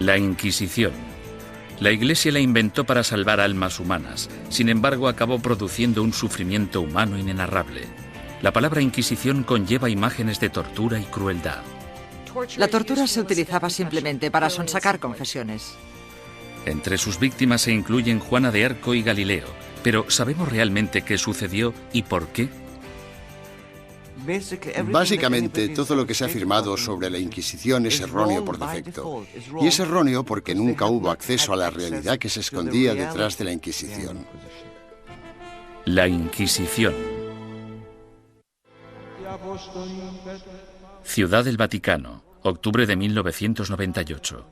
La Inquisición. La Iglesia la inventó para salvar almas humanas, sin embargo acabó produciendo un sufrimiento humano inenarrable. La palabra Inquisición conlleva imágenes de tortura y crueldad. La tortura se utilizaba simplemente para sonsacar confesiones. Entre sus víctimas se incluyen Juana de Arco y Galileo, pero ¿sabemos realmente qué sucedió y por qué? Básicamente, todo lo que se ha afirmado sobre la Inquisición es erróneo por defecto. Y es erróneo porque nunca hubo acceso a la realidad que se escondía detrás de la Inquisición. La Inquisición. Ciudad del Vaticano, octubre de 1998.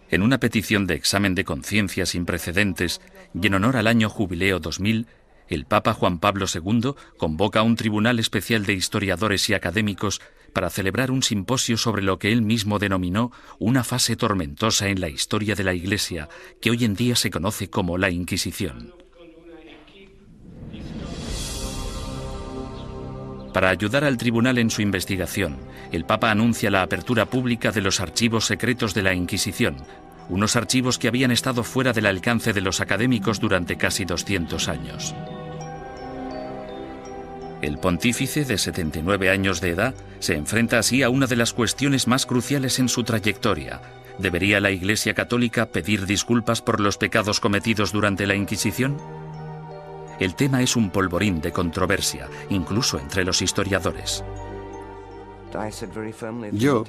En una petición de examen de conciencia sin precedentes y en honor al año Jubileo 2000, el Papa Juan Pablo II convoca a un tribunal especial de historiadores y académicos para celebrar un simposio sobre lo que él mismo denominó una fase tormentosa en la historia de la Iglesia, que hoy en día se conoce como la Inquisición. Para ayudar al tribunal en su investigación, el Papa anuncia la apertura pública de los archivos secretos de la Inquisición, unos archivos que habían estado fuera del alcance de los académicos durante casi 200 años. El pontífice, de 79 años de edad, se enfrenta así a una de las cuestiones más cruciales en su trayectoria. ¿Debería la Iglesia Católica pedir disculpas por los pecados cometidos durante la Inquisición? El tema es un polvorín de controversia, incluso entre los historiadores. Yo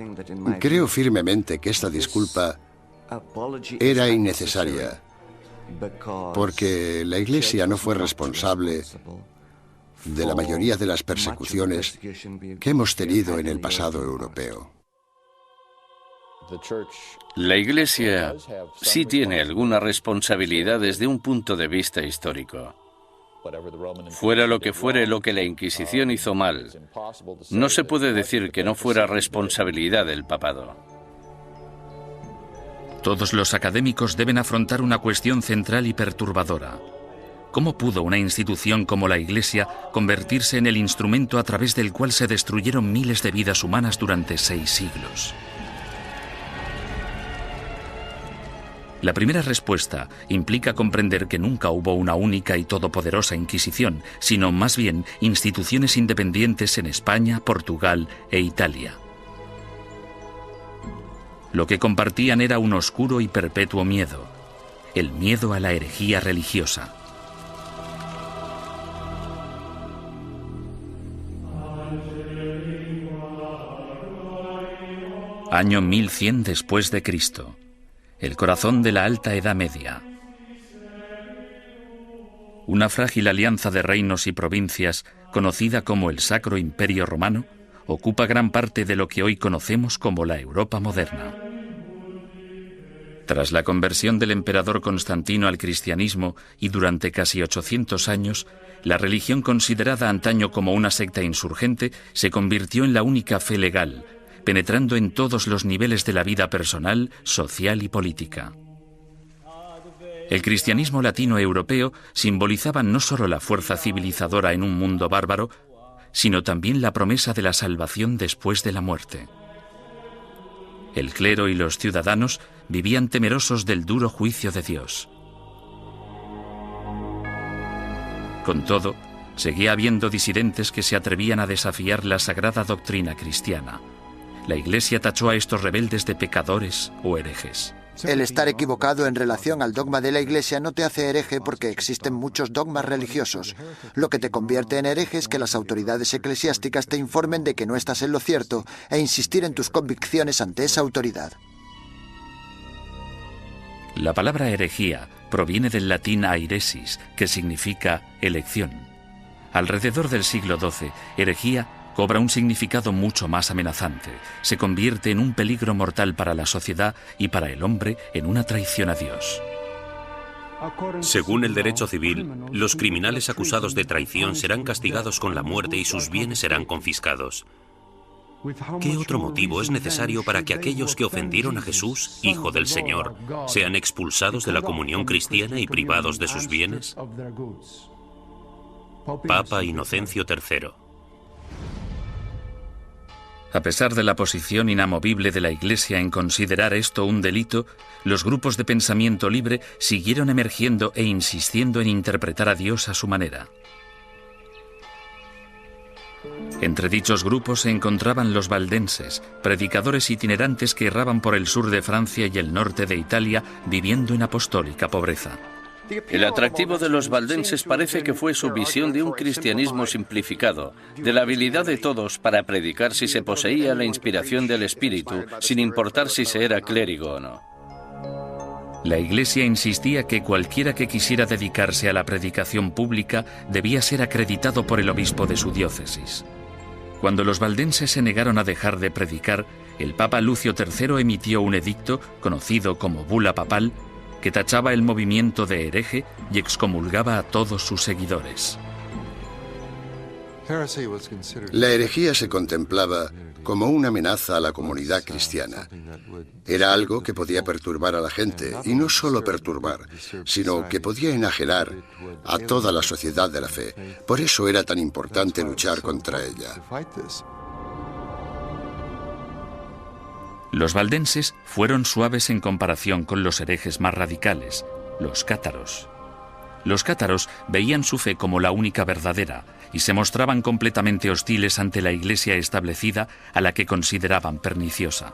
creo firmemente que esta disculpa era innecesaria, porque la Iglesia no fue responsable de la mayoría de las persecuciones que hemos tenido en el pasado europeo. La Iglesia sí tiene alguna responsabilidad desde un punto de vista histórico. Fuera lo que fuere lo que la Inquisición hizo mal, no se puede decir que no fuera responsabilidad del papado. Todos los académicos deben afrontar una cuestión central y perturbadora. ¿Cómo pudo una institución como la Iglesia convertirse en el instrumento a través del cual se destruyeron miles de vidas humanas durante 6 siglos? La primera respuesta implica comprender que nunca hubo una única y todopoderosa Inquisición, sino más bien instituciones independientes en España, Portugal e Italia. Lo que compartían era un oscuro y perpetuo miedo, el miedo a la herejía religiosa. Año 1100 después de Cristo. El corazón de la Alta Edad Media. Una frágil alianza de reinos y provincias, conocida como el Sacro Imperio Romano, ocupa gran parte de lo que hoy conocemos como la Europa moderna. Tras la conversión del emperador Constantino al cristianismo y durante casi 800 años, la religión considerada antaño como una secta insurgente se convirtió en la única fe legal, penetrando en todos los niveles de la vida personal, social y política. El cristianismo latino-europeo simbolizaba no solo la fuerza civilizadora en un mundo bárbaro, sino también la promesa de la salvación después de la muerte. El clero y los ciudadanos vivían temerosos del duro juicio de Dios. Con todo, seguía habiendo disidentes que se atrevían a desafiar la sagrada doctrina cristiana. La Iglesia tachó a estos rebeldes de pecadores o herejes. El estar equivocado en relación al dogma de la Iglesia no te hace hereje porque existen muchos dogmas religiosos. Lo que te convierte en hereje es que las autoridades eclesiásticas te informen de que no estás en lo cierto e insistir en tus convicciones ante esa autoridad. La palabra herejía proviene del latín airesis, que significa elección. Alrededor del siglo XII, herejía cobra un significado mucho más amenazante. Se convierte en un peligro mortal para la sociedad y para el hombre en una traición a Dios. Según el derecho civil, los criminales acusados de traición serán castigados con la muerte y sus bienes serán confiscados. ¿Qué otro motivo es necesario para que aquellos que ofendieron a Jesús, Hijo del Señor, sean expulsados de la comunión cristiana y privados de sus bienes? Papa Inocencio III. A pesar de la posición inamovible de la Iglesia en considerar esto un delito, los grupos de pensamiento libre siguieron emergiendo e insistiendo en interpretar a Dios a su manera. Entre dichos grupos se encontraban los valdenses, predicadores itinerantes que erraban por el sur de Francia y el norte de Italia viviendo en apostólica pobreza. El atractivo de los valdenses parece que fue su visión de un cristianismo simplificado, de la habilidad de todos para predicar si se poseía la inspiración del Espíritu, sin importar si se era clérigo o no. La Iglesia insistía que cualquiera que quisiera dedicarse a la predicación pública debía ser acreditado por el obispo de su diócesis. Cuando los valdenses se negaron a dejar de predicar, el Papa Lucio III emitió un edicto, conocido como Bula Papal, que tachaba el movimiento de hereje y excomulgaba a todos sus seguidores. La herejía se contemplaba como una amenaza a la comunidad cristiana. Era algo que podía perturbar a la gente, y no solo perturbar, sino que podía enajenar a toda la sociedad de la fe. Por eso era tan importante luchar contra ella. Los valdenses fueron suaves en comparación con los herejes más radicales, los cátaros. Los cátaros veían su fe como la única verdadera y se mostraban completamente hostiles ante la Iglesia establecida, a la que consideraban perniciosa.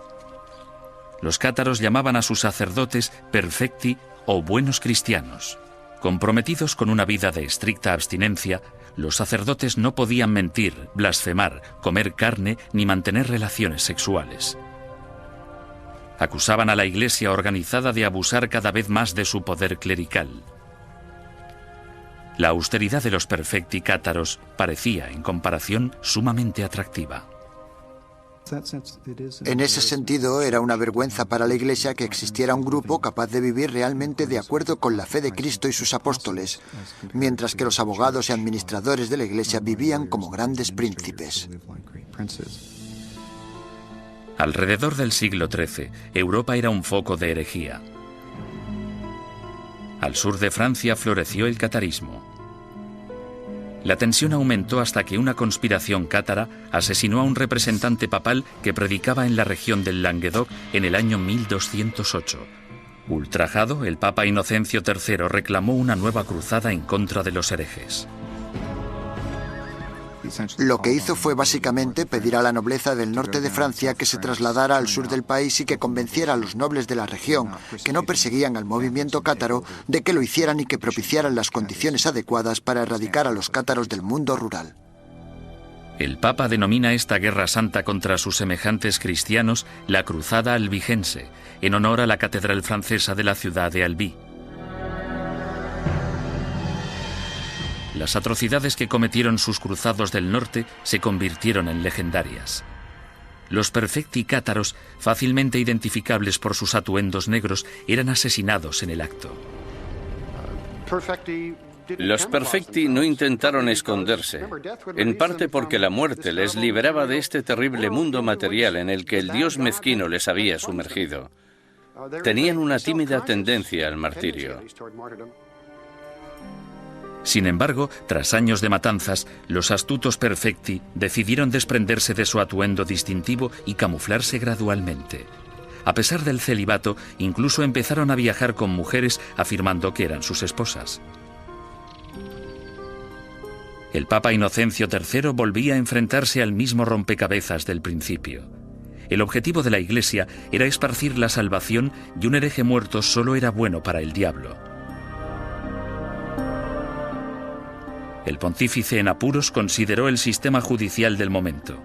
Los cátaros llamaban a sus sacerdotes perfecti o buenos cristianos. Comprometidos con una vida de estricta abstinencia, los sacerdotes no podían mentir, blasfemar, comer carne ni mantener relaciones sexuales. Acusaban a la Iglesia organizada de abusar cada vez más de su poder clerical. La austeridad de los perfecti cátaros parecía, en comparación, sumamente atractiva. En ese sentido, era una vergüenza para la Iglesia que existiera un grupo capaz de vivir realmente de acuerdo con la fe de Cristo y sus apóstoles, mientras que los abogados y administradores de la Iglesia vivían como grandes príncipes. Alrededor del siglo XIII, Europa era un foco de herejía. Al sur de Francia floreció el catarismo. La tensión aumentó hasta que una conspiración cátara asesinó a un representante papal que predicaba en la región del Languedoc en el año 1208. Ultrajado, el Papa Inocencio III reclamó una nueva cruzada en contra de los herejes. Lo que hizo fue básicamente pedir a la nobleza del norte de Francia que se trasladara al sur del país y que convenciera a los nobles de la región, que no perseguían al movimiento cátaro, de que lo hicieran y que propiciaran las condiciones adecuadas para erradicar a los cátaros del mundo rural. El Papa denomina esta guerra santa contra sus semejantes cristianos la Cruzada Albigense, en honor a la catedral francesa de la ciudad de Albi. Las atrocidades que cometieron sus cruzados del norte se convirtieron en legendarias. Los perfecti cátaros, fácilmente identificables por sus atuendos negros, eran asesinados en el acto. Los perfecti no intentaron esconderse, en parte porque la muerte les liberaba de este terrible mundo material en el que el Dios mezquino les había sumergido. Tenían una tímida tendencia al martirio. Sin embargo, tras años de matanzas, los astutos perfecti decidieron desprenderse de su atuendo distintivo y camuflarse gradualmente. A pesar del celibato, incluso empezaron a viajar con mujeres afirmando que eran sus esposas. El Papa Inocencio III volvía a enfrentarse al mismo rompecabezas del principio. El objetivo de la Iglesia era esparcir la salvación y un hereje muerto solo era bueno para el diablo. El pontífice en apuros consideró el sistema judicial del momento.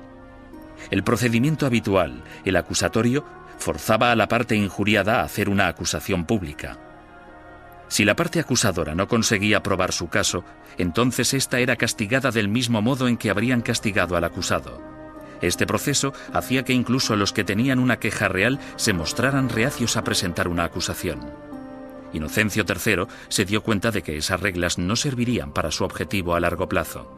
El procedimiento habitual, el acusatorio, forzaba a la parte injuriada a hacer una acusación pública. Si la parte acusadora no conseguía probar su caso, entonces ésta era castigada del mismo modo en que habrían castigado al acusado. Este proceso hacía que incluso los que tenían una queja real se mostraran reacios a presentar una acusación. Inocencio III se dio cuenta de que esas reglas no servirían para su objetivo a largo plazo.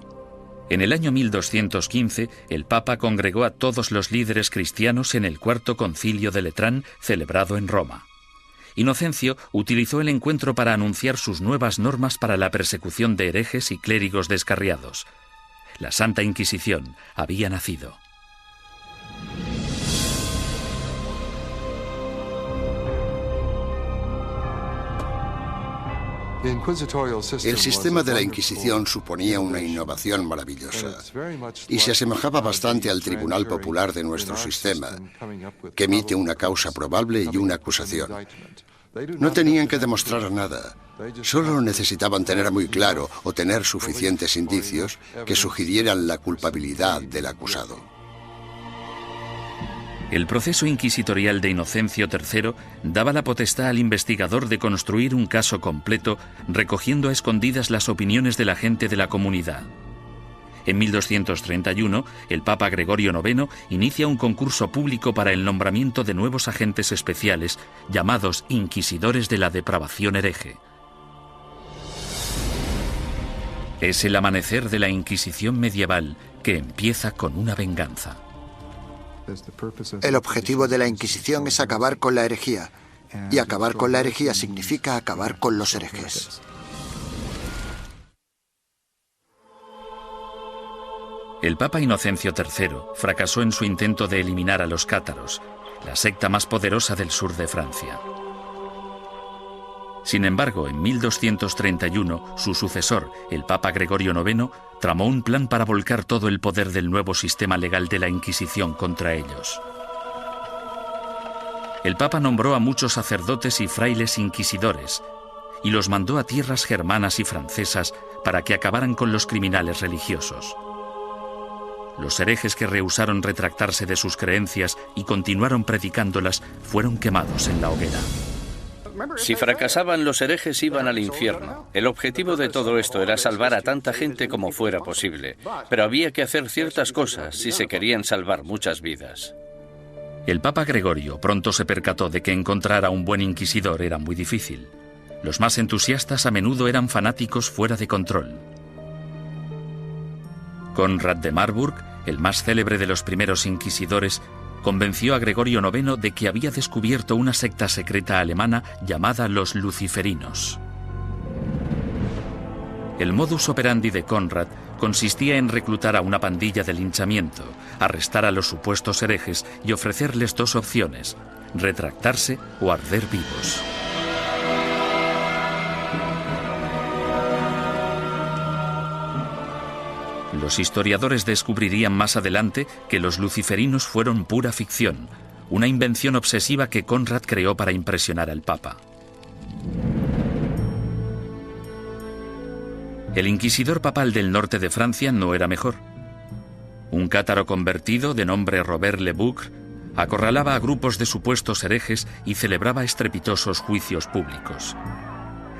En el año 1215, el Papa congregó a todos los líderes cristianos en el Cuarto Concilio de Letrán, celebrado en Roma. Inocencio utilizó el encuentro para anunciar sus nuevas normas para la persecución de herejes y clérigos descarriados. La Santa Inquisición había nacido. El sistema de la Inquisición suponía una innovación maravillosa y se asemejaba bastante al Tribunal Popular de nuestro sistema, que emite una causa probable y una acusación. No tenían que demostrar nada, solo necesitaban tener muy claro o tener suficientes indicios que sugirieran la culpabilidad del acusado. El proceso inquisitorial de Inocencio III daba la potestad al investigador de construir un caso completo, recogiendo a escondidas las opiniones de la gente de la comunidad. En 1231, el Papa Gregorio IX inicia un concurso público para el nombramiento de nuevos agentes especiales, llamados inquisidores de la depravación hereje. Es el amanecer de la Inquisición medieval, que empieza con una venganza. El objetivo de la Inquisición es acabar con la herejía, y acabar con la herejía significa acabar con los herejes. El Papa Inocencio III fracasó en su intento de eliminar a los cátaros, la secta más poderosa del sur de Francia. Sin embargo, en 1231, su sucesor, el Papa Gregorio IX, tramó un plan para volcar todo el poder del nuevo sistema legal de la Inquisición contra ellos. El Papa nombró a muchos sacerdotes y frailes inquisidores y los mandó a tierras germanas y francesas para que acabaran con los criminales religiosos. Los herejes que rehusaron retractarse de sus creencias y continuaron predicándolas fueron quemados en la hoguera. Si fracasaban, los herejes iban al infierno. El objetivo de todo esto era salvar a tanta gente como fuera posible, pero había que hacer ciertas cosas si se querían salvar muchas vidas. El Papa Gregorio pronto se percató de que encontrar a un buen inquisidor era muy difícil. Los más entusiastas a menudo eran fanáticos fuera de control. Conrad de Marburg, el más célebre de los primeros inquisidores, convenció a Gregorio IX de que había descubierto una secta secreta alemana llamada los luciferinos. El modus operandi de Conrad consistía en reclutar a una pandilla de linchamiento, arrestar a los supuestos herejes y ofrecerles dos opciones: retractarse o arder vivos. Los historiadores descubrirían más adelante que los luciferinos fueron pura ficción, una invención obsesiva que Conrad creó para impresionar al Papa. El inquisidor papal del norte de Francia no era mejor. Un cátaro convertido de nombre Robert Le Boucre acorralaba a grupos de supuestos herejes y celebraba estrepitosos juicios públicos.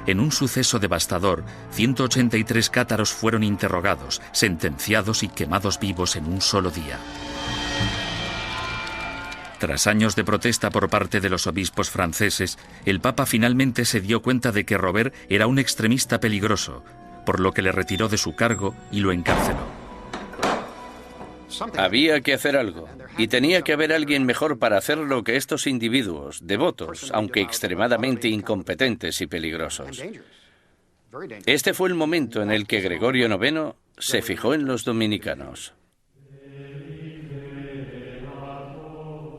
En un suceso devastador, 183 cátaros fueron interrogados, sentenciados y quemados vivos en un solo día. Tras años de protesta por parte de los obispos franceses, el Papa finalmente se dio cuenta de que Robert era un extremista peligroso, por lo que le retiró de su cargo y lo encarceló. Había que hacer algo, y tenía que haber alguien mejor para hacerlo que estos individuos, devotos, aunque extremadamente incompetentes y peligrosos. Este fue el momento en el que Gregorio IX se fijó en los dominicanos.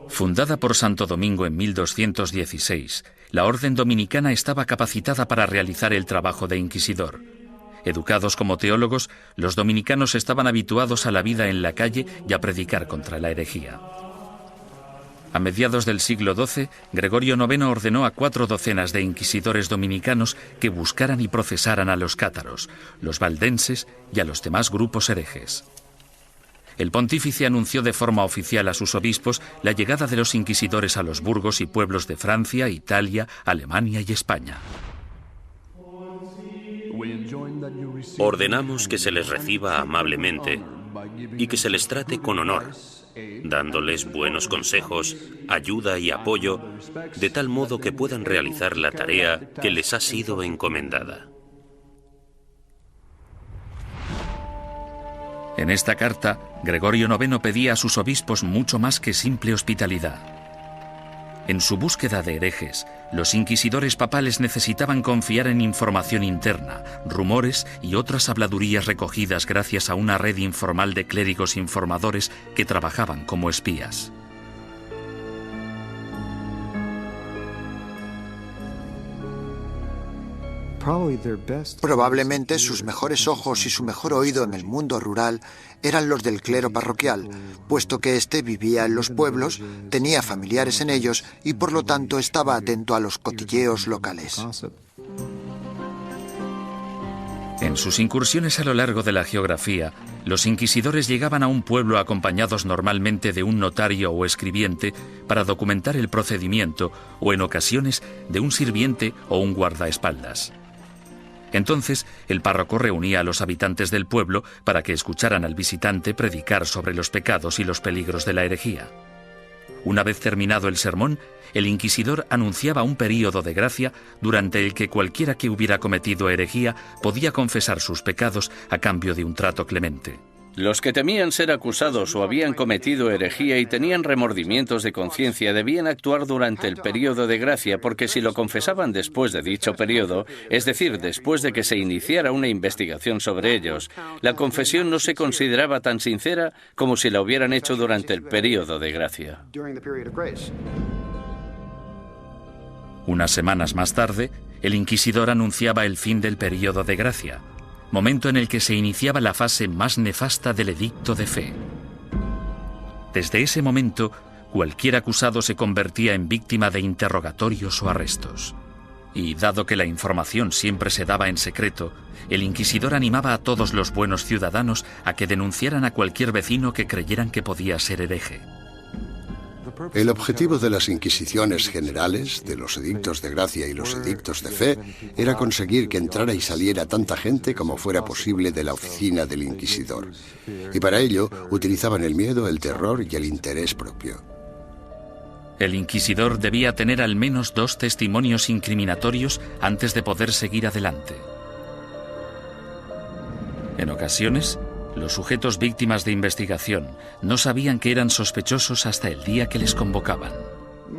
Fundada por Santo Domingo en 1216, la orden dominicana estaba capacitada para realizar el trabajo de inquisidor. Educados como teólogos, los dominicanos estaban habituados a la vida en la calle y a predicar contra la herejía. A mediados del siglo XII, Gregorio IX ordenó a 4 docenas de inquisidores dominicanos que buscaran y procesaran a los cátaros, los valdenses y a los demás grupos herejes. El pontífice anunció de forma oficial a sus obispos la llegada de los inquisidores a los burgos y pueblos de Francia, Italia, Alemania y España. Ordenamos que se les reciba amablemente y que se les trate con honor, dándoles buenos consejos, ayuda y apoyo, de tal modo que puedan realizar la tarea que les ha sido encomendada. En esta carta, Gregorio IX pedía a sus obispos mucho más que simple hospitalidad. En su búsqueda de herejes, los inquisidores papales necesitaban confiar en información interna, rumores y otras habladurías recogidas gracias a una red informal de clérigos informadores que trabajaban como espías. Probablemente sus mejores ojos y su mejor oído en el mundo rural eran los del clero parroquial, puesto que éste vivía en los pueblos, tenía familiares en ellos y por lo tanto estaba atento a los cotilleos locales. En sus incursiones a lo largo de la geografía, los inquisidores llegaban a un pueblo acompañados normalmente de un notario o escribiente para documentar el procedimiento o en ocasiones de un sirviente o un guardaespaldas. Entonces, el párroco reunía a los habitantes del pueblo para que escucharan al visitante predicar sobre los pecados y los peligros de la herejía. Una vez terminado el sermón, el inquisidor anunciaba un período de gracia durante el que cualquiera que hubiera cometido herejía podía confesar sus pecados a cambio de un trato clemente. Los que temían ser acusados o habían cometido herejía y tenían remordimientos de conciencia debían actuar durante el período de gracia, porque si lo confesaban después de dicho período, es decir, después de que se iniciara una investigación sobre ellos, la confesión no se consideraba tan sincera como si la hubieran hecho durante el período de gracia. Unas semanas más tarde, el inquisidor anunciaba el fin del período de gracia, momento en el que se iniciaba la fase más nefasta del edicto de fe. Desde ese momento, cualquier acusado se convertía en víctima de interrogatorios o arrestos. Y dado que la información siempre se daba en secreto, el inquisidor animaba a todos los buenos ciudadanos a que denunciaran a cualquier vecino que creyeran que podía ser hereje. El objetivo de las inquisiciones generales, de los edictos de gracia y los edictos de fe, era conseguir que entrara y saliera tanta gente como fuera posible de la oficina del inquisidor. Y para ello utilizaban el miedo, el terror y el interés propio. El inquisidor debía tener al menos 2 testimonios incriminatorios antes de poder seguir adelante. En ocasiones, los sujetos víctimas de investigación no sabían que eran sospechosos hasta el día que les convocaban.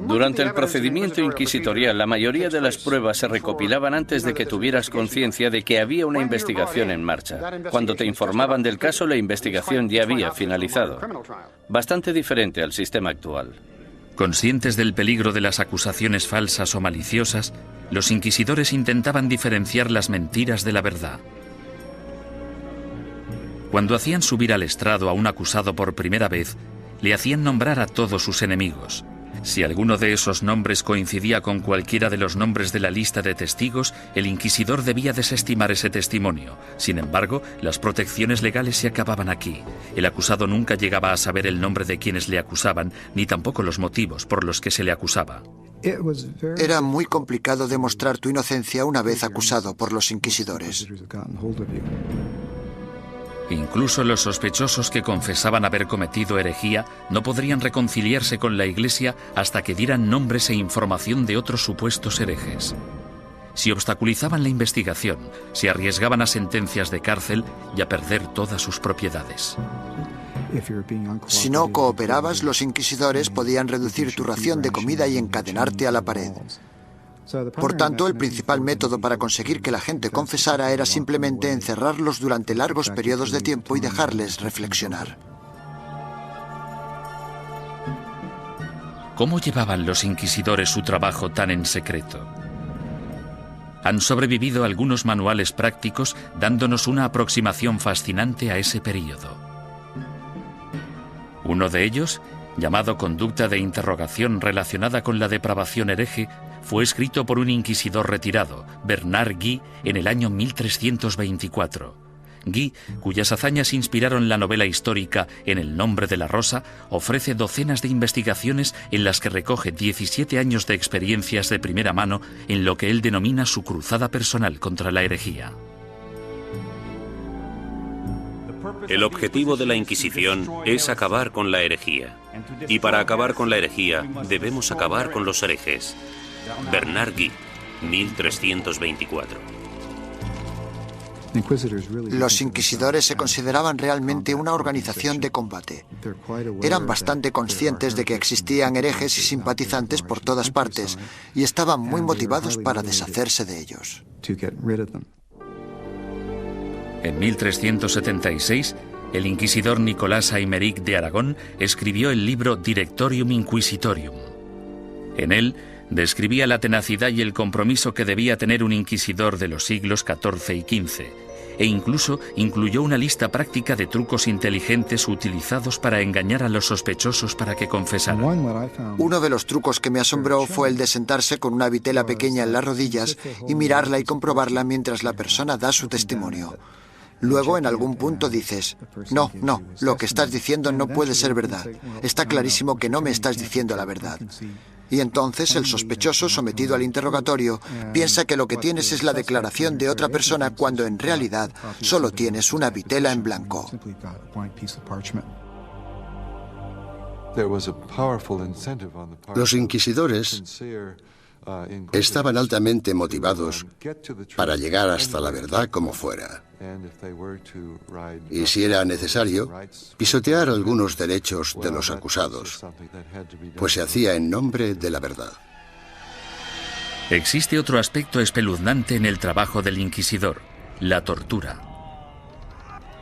Durante el procedimiento inquisitorial, la mayoría de las pruebas se recopilaban antes de que tuvieras conciencia de que había una investigación en marcha. Cuando te informaban del caso, la investigación ya había finalizado. Bastante diferente al sistema actual. Conscientes del peligro de las acusaciones falsas o maliciosas, los inquisidores intentaban diferenciar las mentiras de la verdad. Cuando hacían subir al estrado a un acusado por primera vez, le hacían nombrar a todos sus enemigos. Si alguno de esos nombres coincidía con cualquiera de los nombres de la lista de testigos, el inquisidor debía desestimar ese testimonio. Sin embargo, las protecciones legales se acababan aquí. El acusado nunca llegaba a saber el nombre de quienes le acusaban, ni tampoco los motivos por los que se le acusaba. Era muy complicado demostrar tu inocencia una vez acusado por los inquisidores. Incluso los sospechosos que confesaban haber cometido herejía no podrían reconciliarse con la Iglesia hasta que dieran nombres e información de otros supuestos herejes. Si obstaculizaban la investigación, se arriesgaban a sentencias de cárcel y a perder todas sus propiedades. Si no cooperabas, los inquisidores podían reducir tu ración de comida y encadenarte a la pared. Por tanto, el principal método para conseguir que la gente confesara era simplemente encerrarlos durante largos periodos de tiempo y dejarles reflexionar. ¿Cómo llevaban los inquisidores su trabajo tan en secreto? Han sobrevivido algunos manuales prácticos dándonos una aproximación fascinante a ese período. Uno de ellos, llamado Conducta de interrogación relacionada con la depravación hereje, fue escrito por un inquisidor retirado, Bernard Guy, en el año 1324. Guy, cuyas hazañas inspiraron la novela histórica En el nombre de la rosa, ofrece docenas de investigaciones en las que recoge 17 años de experiencias de primera mano en lo que él denomina su cruzada personal contra la herejía. El objetivo de la Inquisición es acabar con la herejía. Y para acabar con la herejía, debemos acabar con los herejes. Bernard Guy, 1324. Los inquisidores se consideraban realmente una organización de combate. Eran bastante conscientes de que existían herejes y simpatizantes por todas partes y estaban muy motivados para deshacerse de ellos. En 1376, el inquisidor Nicolás Aymeric de Aragón escribió el libro Directorium Inquisitorium. En él, Describía la tenacidad y el compromiso que debía tener un inquisidor de los siglos XIV y XV, e incluso incluyó una lista práctica de trucos inteligentes utilizados para engañar a los sospechosos para que confesaran. Uno de los trucos que me asombró fue el de sentarse con una vitela pequeña en las rodillas y mirarla y comprobarla mientras la persona da su testimonio. Luego, en algún punto dices, no, lo que estás diciendo no puede ser verdad. Está clarísimo que no me estás diciendo la verdad. Y entonces el sospechoso, sometido al interrogatorio, piensa que lo que tienes es la declaración de otra persona cuando en realidad solo tienes una vitela en blanco. Los inquisidores estaban altamente motivados para llegar hasta la verdad como fuera. Y si era necesario, pisotear algunos derechos de los acusados, pues se hacía en nombre de la verdad. Existe otro aspecto espeluznante en el trabajo del inquisidor: la tortura.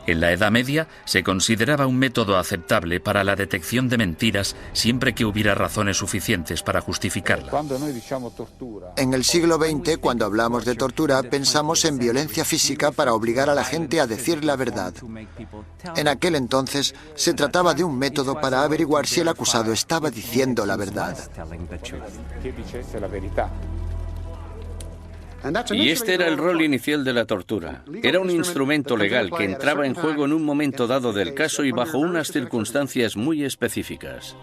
En la Edad Media se consideraba un método aceptable para la detección de mentiras siempre que hubiera razones suficientes para justificarla. En el siglo XX, cuando hablamos de tortura, pensamos en violencia física para obligar a la gente a decir la verdad. En aquel entonces, se trataba de un método para averiguar si el acusado estaba diciendo la verdad. Y este era el rol inicial de la tortura. Era un instrumento legal que entraba en juego en un momento dado del caso y bajo unas circunstancias muy específicas.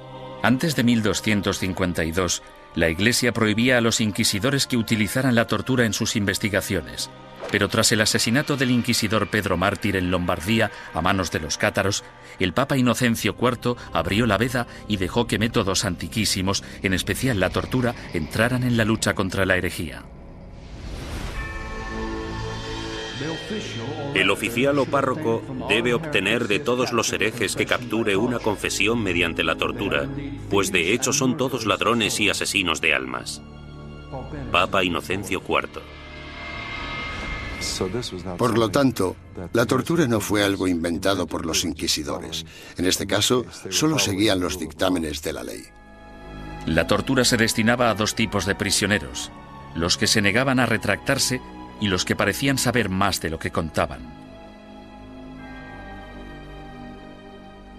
Antes de 1252, la Iglesia prohibía a los inquisidores que utilizaran la tortura en sus investigaciones. Pero tras el asesinato del inquisidor Pedro Mártir en Lombardía a manos de los cátaros, el Papa Inocencio IV abrió la veda y dejó que métodos antiquísimos, en especial la tortura, entraran en la lucha contra la herejía. El oficial o párroco debe obtener de todos los herejes que capture una confesión mediante la tortura, pues de hecho son todos ladrones y asesinos de almas. Papa Inocencio IV. Por lo tanto, la tortura no fue algo inventado por los inquisidores. En este caso, solo seguían los dictámenes de la ley. La tortura se destinaba a dos tipos de prisioneros: los que se negaban a retractarse y los que parecían saber más de lo que contaban.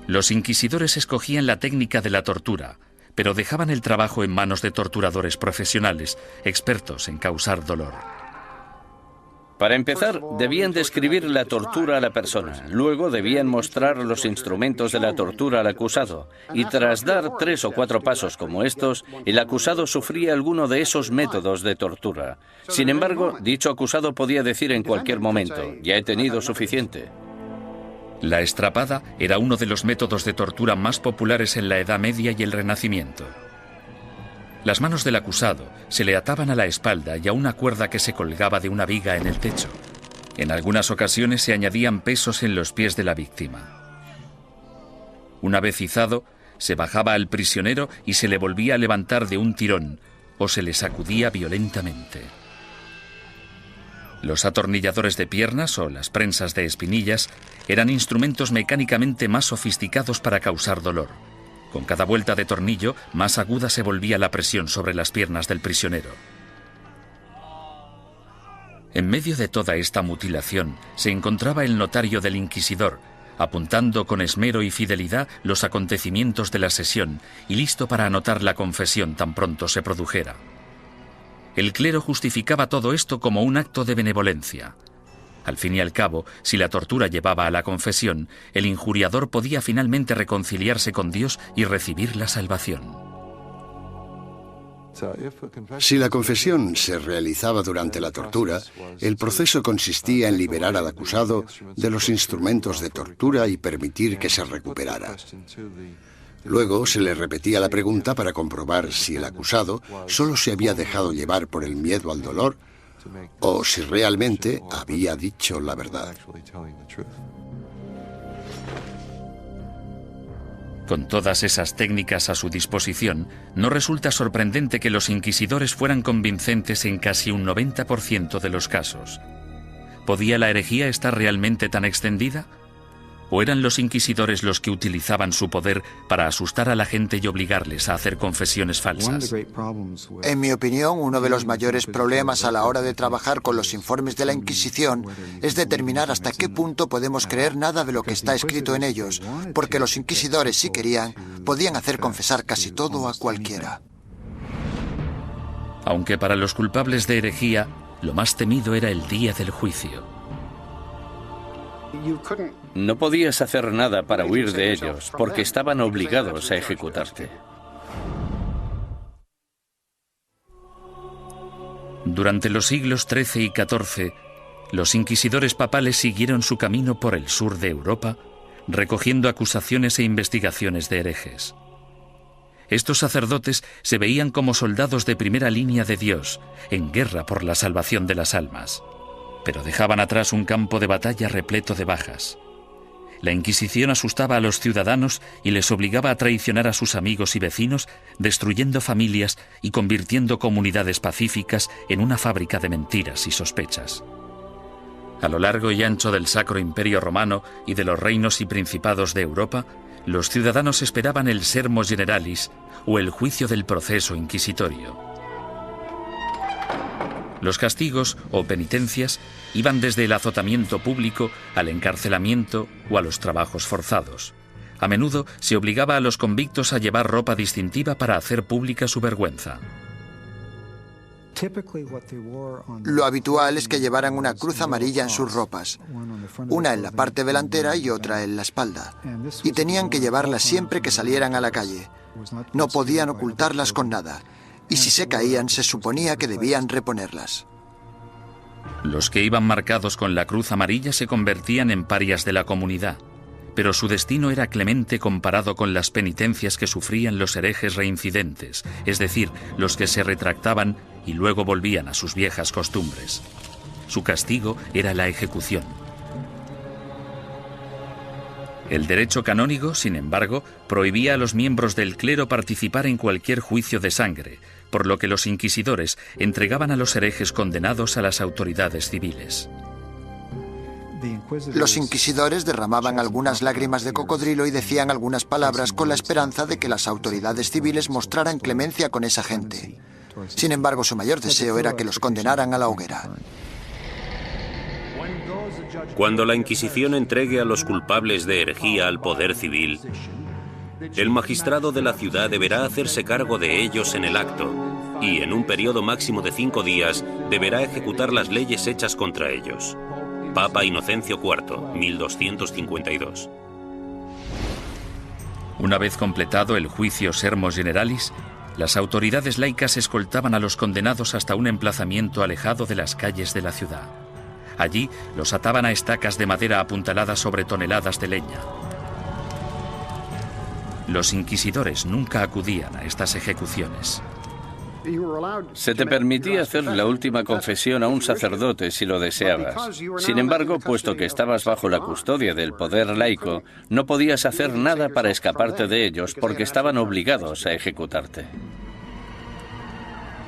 Los inquisidores escogían la técnica de la tortura, pero dejaban el trabajo en manos de torturadores profesionales, expertos en causar dolor. Para empezar, debían describir la tortura a la persona. Luego debían mostrar los instrumentos de la tortura al acusado. Y tras dar 3 o 4 pasos como estos, el acusado sufría alguno de esos métodos de tortura. Sin embargo, dicho acusado podía decir en cualquier momento: ya he tenido suficiente. La estrapada era uno de los métodos de tortura más populares en la Edad Media y el Renacimiento. Las manos del acusado se le ataban a la espalda y a una cuerda que se colgaba de una viga en el techo. En algunas ocasiones se añadían pesos en los pies de la víctima. Una vez izado, se bajaba al prisionero y se le volvía a levantar de un tirón o se le sacudía violentamente. Los atornilladores de piernas o las prensas de espinillas eran instrumentos mecánicamente más sofisticados para causar dolor. Con cada vuelta de tornillo, más aguda se volvía la presión sobre las piernas del prisionero. En medio de toda esta mutilación se encontraba el notario del inquisidor, apuntando con esmero y fidelidad los acontecimientos de la sesión y listo para anotar la confesión tan pronto se produjera. El clero justificaba todo esto como un acto de benevolencia. Al fin y al cabo, si la tortura llevaba a la confesión, el injuriador podía finalmente reconciliarse con Dios y recibir la salvación. Si la confesión se realizaba durante la tortura, el proceso consistía en liberar al acusado de los instrumentos de tortura y permitir que se recuperara. Luego se le repetía la pregunta para comprobar si el acusado solo se había dejado llevar por el miedo al dolor o si realmente había dicho la verdad. Con todas esas técnicas a su disposición, no resulta sorprendente que los inquisidores fueran convincentes en casi un 90% de los casos. ¿Podía la herejía estar realmente tan extendida? ¿O eran los inquisidores los que utilizaban su poder para asustar a la gente y obligarles a hacer confesiones falsas? En mi opinión, uno de los mayores problemas a la hora de trabajar con los informes de la Inquisición es determinar hasta qué punto podemos creer nada de lo que está escrito en ellos, porque los inquisidores, si querían, podían hacer confesar casi todo a cualquiera. Aunque para los culpables de herejía, lo más temido era el día del juicio. No podías hacer nada para huir de ellos, porque estaban obligados a ejecutarte. Durante los siglos XIII y XIV, los inquisidores papales siguieron su camino por el sur de Europa, recogiendo acusaciones e investigaciones de herejes. Estos sacerdotes se veían como soldados de primera línea de Dios, en guerra por la salvación de las almas, pero dejaban atrás un campo de batalla repleto de bajas. La Inquisición asustaba a los ciudadanos y les obligaba a traicionar a sus amigos y vecinos, destruyendo familias y convirtiendo comunidades pacíficas en una fábrica de mentiras y sospechas. A lo largo y ancho del Sacro Imperio Romano y de los reinos y principados de Europa, los ciudadanos esperaban el Sermo Generalis o el juicio del proceso inquisitorio. Los castigos o penitencias iban desde el azotamiento público al encarcelamiento o a los trabajos forzados. A menudo se obligaba a los convictos a llevar ropa distintiva para hacer pública su vergüenza. Lo habitual es que llevaran una cruz amarilla en sus ropas, una en la parte delantera y otra en la espalda, y tenían que llevarlas siempre que salieran a la calle. No podían ocultarlas con nada, y si se caían se suponía que debían reponerlas. Los que iban marcados con la cruz amarilla se convertían en parias de la comunidad, pero su destino era clemente comparado con las penitencias que sufrían los herejes reincidentes, es decir, los que se retractaban y luego volvían a sus viejas costumbres. Su castigo era la ejecución. El derecho canónico, sin embargo, prohibía a los miembros del clero participar en cualquier juicio de sangre, por lo que los inquisidores entregaban a los herejes condenados a las autoridades civiles. Los inquisidores derramaban algunas lágrimas de cocodrilo y decían algunas palabras con la esperanza de que las autoridades civiles mostraran clemencia con esa gente. Sin embargo, su mayor deseo era que los condenaran a la hoguera. Cuando la Inquisición entregue a los culpables de herejía al poder civil, el magistrado de la ciudad deberá hacerse cargo de ellos en el acto y, en un periodo máximo de 5 días, deberá ejecutar las leyes hechas contra ellos. Papa Inocencio IV, 1252. Una vez completado el juicio Sermo Generalis, las autoridades laicas escoltaban a los condenados hasta un emplazamiento alejado de las calles de la ciudad. Allí los ataban a estacas de madera apuntaladas sobre toneladas de leña. Los inquisidores nunca acudían a estas ejecuciones. Se te permitía hacer la última confesión a un sacerdote si lo deseabas. Sin embargo, puesto que estabas bajo la custodia del poder laico, no podías hacer nada para escaparte de ellos porque estaban obligados a ejecutarte.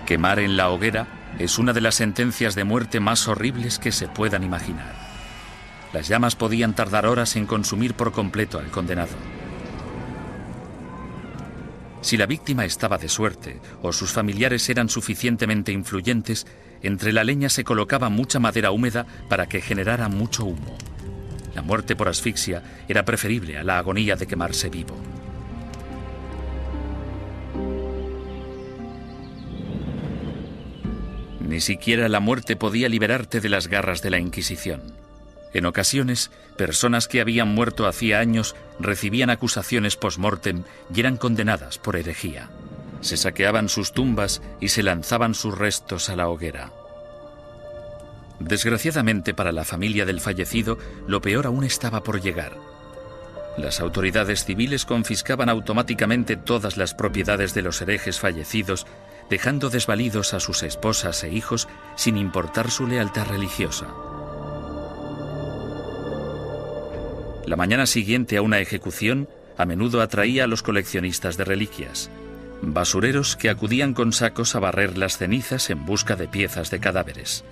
Quemar en la hoguera es una de las sentencias de muerte más horribles que se puedan imaginar. Las llamas podían tardar horas en consumir por completo al condenado. Si la víctima estaba de suerte o sus familiares eran suficientemente influyentes, entre la leña se colocaba mucha madera húmeda para que generara mucho humo. La muerte por asfixia era preferible a la agonía de quemarse vivo. Ni siquiera la muerte podía liberarte de las garras de la Inquisición. En ocasiones, personas que habían muerto hacía años recibían acusaciones post-mortem y eran condenadas por herejía. Se saqueaban sus tumbas y se lanzaban sus restos a la hoguera. Desgraciadamente para la familia del fallecido, lo peor aún estaba por llegar. Las autoridades civiles confiscaban automáticamente todas las propiedades de los herejes fallecidos, dejando desvalidos a sus esposas e hijos sin importar su lealtad religiosa. La mañana siguiente a una ejecución a menudo atraía a los coleccionistas de reliquias, basureros que acudían con sacos a barrer las cenizas en busca de piezas de cadáveres.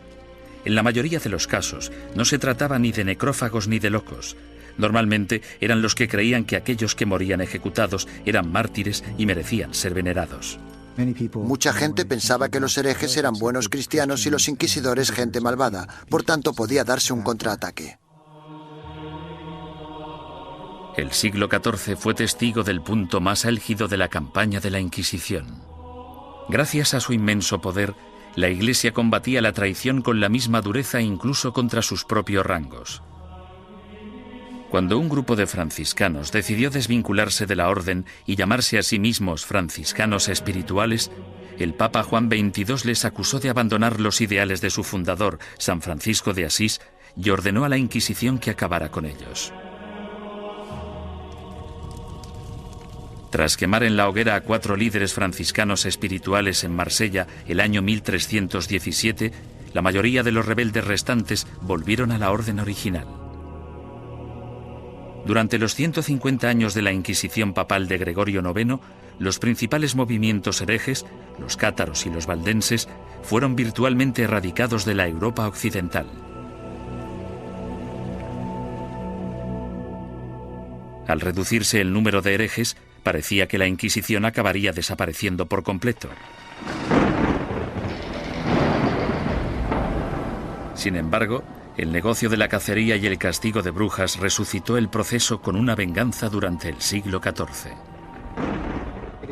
En la mayoría de los casos no se trataba ni de necrófagos ni de locos, Normalmente eran los que creían que aquellos que morían ejecutados eran mártires y merecían ser venerados. Mucha gente pensaba que los herejes eran buenos cristianos y los inquisidores gente malvada, por tanto podía darse un contraataque. El siglo XIV fue testigo del punto más álgido de la campaña de la Inquisición. Gracias a su inmenso poder, la Iglesia combatía la traición con la misma dureza incluso contra sus propios rangos. Cuando un grupo de franciscanos decidió desvincularse de la orden y llamarse a sí mismos franciscanos espirituales, el Papa Juan XXII les acusó de abandonar los ideales de su fundador, San Francisco de Asís, y ordenó a la Inquisición que acabara con ellos. Tras quemar en la hoguera a 4 líderes franciscanos espirituales en Marsella el año 1317, la mayoría de los rebeldes restantes volvieron a la orden original. Durante los 150 años de la Inquisición papal de Gregorio IX, los principales movimientos herejes, los cátaros y los valdenses, fueron virtualmente erradicados de la Europa occidental. Al reducirse el número de herejes, parecía que la Inquisición acabaría desapareciendo por completo. Sin embargo, el negocio de la cacería y el castigo de brujas resucitó el proceso con una venganza durante el siglo XIV.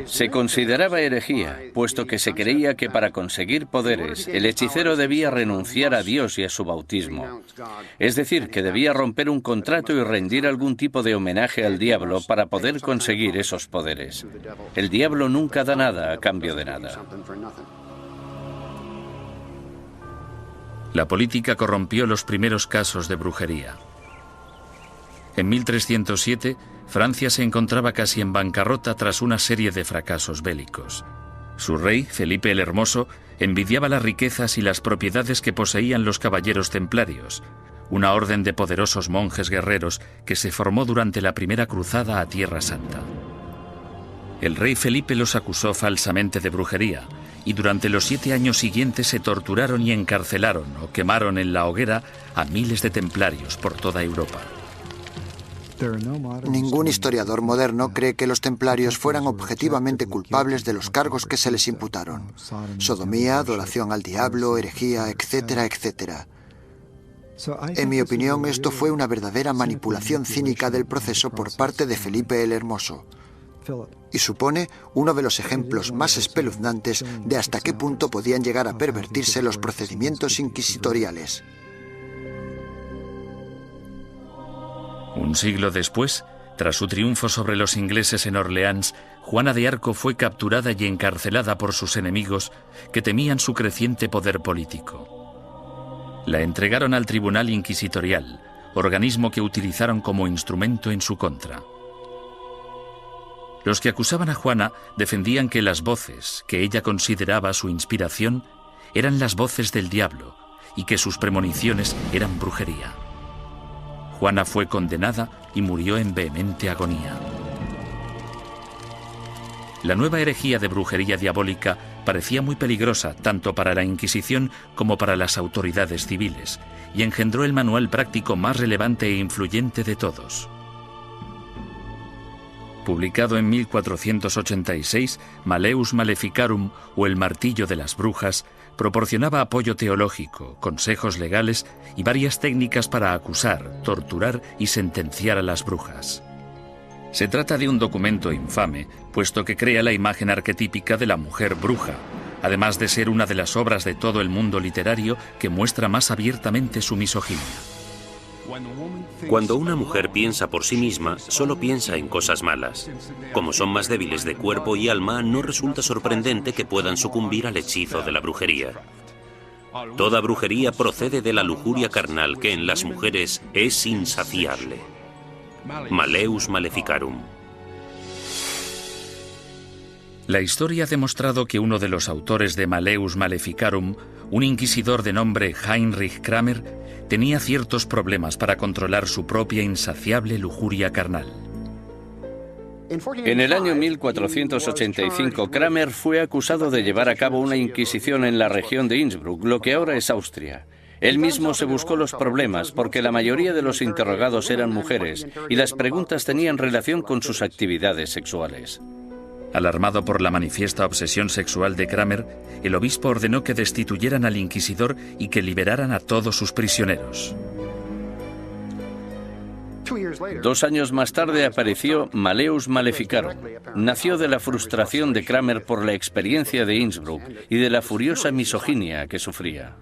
Se consideraba herejía, puesto que se creía que para conseguir poderes, el hechicero debía renunciar a Dios y a su bautismo. Es decir, que debía romper un contrato y rendir algún tipo de homenaje al diablo para poder conseguir esos poderes. El diablo nunca da nada a cambio de nada. La política corrompió los primeros casos de brujería. En 1307, Francia se encontraba casi en bancarrota tras una serie de fracasos bélicos. Su rey, Felipe el Hermoso, envidiaba las riquezas y las propiedades que poseían los caballeros templarios, una orden de poderosos monjes guerreros que se formó durante la primera cruzada a Tierra Santa. El rey Felipe los acusó falsamente de brujería, y durante los 7 años siguientes se torturaron y encarcelaron o quemaron en la hoguera a miles de templarios por toda Europa. Ningún historiador moderno cree que los templarios fueran objetivamente culpables de los cargos que se les imputaron: sodomía, adoración al diablo, herejía, etcétera, etcétera. En mi opinión, esto fue una verdadera manipulación cínica del proceso por parte de Felipe el Hermoso, y supone uno de los ejemplos más espeluznantes de hasta qué punto podían llegar a pervertirse los procedimientos inquisitoriales. Un siglo después, tras su triunfo sobre los ingleses en Orleans, Juana de Arco fue capturada y encarcelada por sus enemigos, que temían su creciente poder político. La entregaron al Tribunal Inquisitorial, organismo que utilizaron como instrumento en su contra. Los que acusaban a Juana defendían que las voces que ella consideraba su inspiración eran las voces del diablo y que sus premoniciones eran brujería. Juana fue condenada y murió en vehemente agonía. La nueva herejía de brujería diabólica parecía muy peligrosa tanto para la Inquisición como para las autoridades civiles, y engendró el manual práctico más relevante e influyente de todos. Publicado en 1486, Malleus Maleficarum, o El martillo de las brujas, proporcionaba apoyo teológico, consejos legales y varias técnicas para acusar, torturar y sentenciar a las brujas. Se trata de un documento infame, puesto que crea la imagen arquetípica de la mujer bruja, además de ser una de las obras de todo el mundo literario que muestra más abiertamente su misoginia. Cuando una mujer piensa por sí misma, solo piensa en cosas malas. Como son más débiles de cuerpo y alma, no resulta sorprendente que puedan sucumbir al hechizo de la brujería. Toda brujería procede de la lujuria carnal que en las mujeres es insaciable. Malleus Maleficarum. La historia ha demostrado que uno de los autores de Malleus Maleficarum, un inquisidor de nombre Heinrich Kramer, tenía ciertos problemas para controlar su propia insaciable lujuria carnal. En el año 1485, Kramer fue acusado de llevar a cabo una inquisición en la región de Innsbruck, lo que ahora es Austria. Él mismo se buscó los problemas porque la mayoría de los interrogados eran mujeres y las preguntas tenían relación con sus actividades sexuales. Alarmado por la manifiesta obsesión sexual de Kramer, el obispo ordenó que destituyeran al inquisidor y que liberaran a todos sus prisioneros. 2 años más tarde apareció Malleus Maleficarum. Nació de la frustración de Kramer por la experiencia de Innsbruck y de la furiosa misoginia que sufría.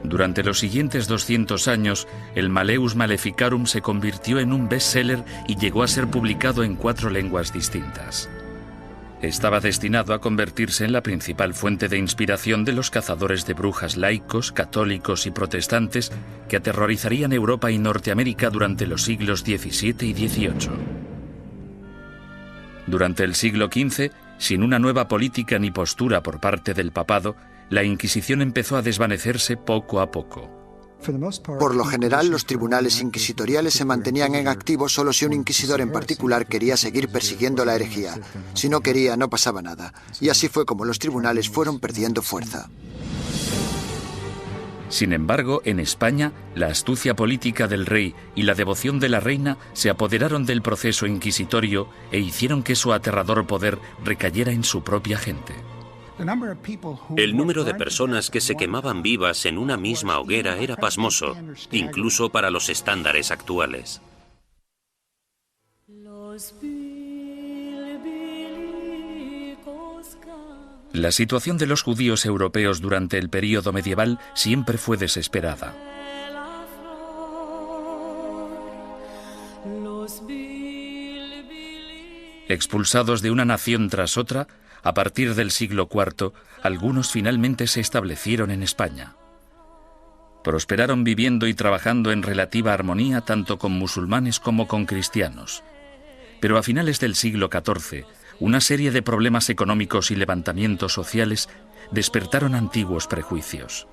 Durante los siguientes 200 años, el Malleus Maleficarum se convirtió en un bestseller y llegó a ser publicado en 4 lenguas distintas. Estaba destinado a convertirse en la principal fuente de inspiración de los cazadores de brujas laicos, católicos y protestantes que aterrorizarían Europa y Norteamérica durante los siglos XVII y XVIII. Durante el siglo XV, sin una nueva política ni postura por parte del papado, la Inquisición empezó a desvanecerse poco a poco. Por lo general, los tribunales inquisitoriales se mantenían en activo solo si un inquisidor en particular quería seguir persiguiendo la herejía. Si no quería, no pasaba nada. Y así fue como los tribunales fueron perdiendo fuerza. Sin embargo, en España, la astucia política del rey y la devoción de la reina se apoderaron del proceso inquisitorio e hicieron que su aterrador poder recayera en su propia gente. El número de personas que se quemaban vivas en una misma hoguera era pasmoso, incluso para los estándares actuales. La situación de los judíos europeos durante el período medieval siempre fue desesperada. Expulsados de una nación tras otra, a partir del siglo IV, algunos finalmente se establecieron en España. Prosperaron viviendo y trabajando en relativa armonía tanto con musulmanes como con cristianos. Pero a finales del siglo XIV, una serie de problemas económicos y levantamientos sociales despertaron antiguos prejuicios.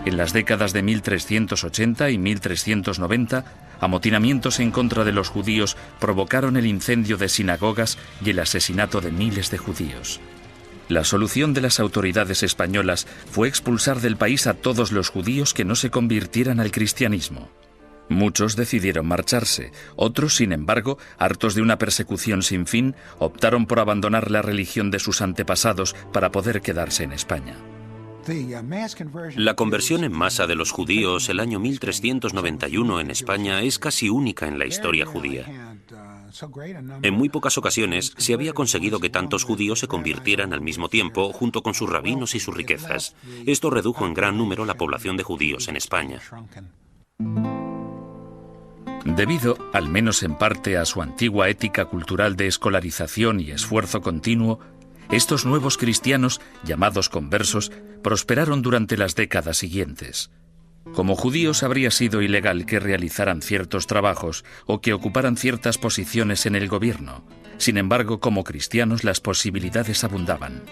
En las décadas de 1380 y 1390, amotinamientos en contra de los judíos provocaron el incendio de sinagogas y el asesinato de miles de judíos. La solución de las autoridades españolas fue expulsar del país a todos los judíos que no se convirtieran al cristianismo. Muchos decidieron marcharse, otros, sin embargo, hartos de una persecución sin fin, optaron por abandonar la religión de sus antepasados para poder quedarse en España. La conversión en masa de los judíos el año 1391 en España es casi única en la historia judía. En muy pocas ocasiones se había conseguido que tantos judíos se convirtieran al mismo tiempo junto con sus rabinos y sus riquezas. Esto redujo en gran número la población de judíos en España. Debido, al menos en parte, a su antigua ética cultural de escolarización y esfuerzo continuo, estos nuevos cristianos, llamados conversos, prosperaron durante las décadas siguientes. Como judíos habría sido ilegal que realizaran ciertos trabajos o que ocuparan ciertas posiciones en el gobierno. Sin embargo, como cristianos las posibilidades abundaban.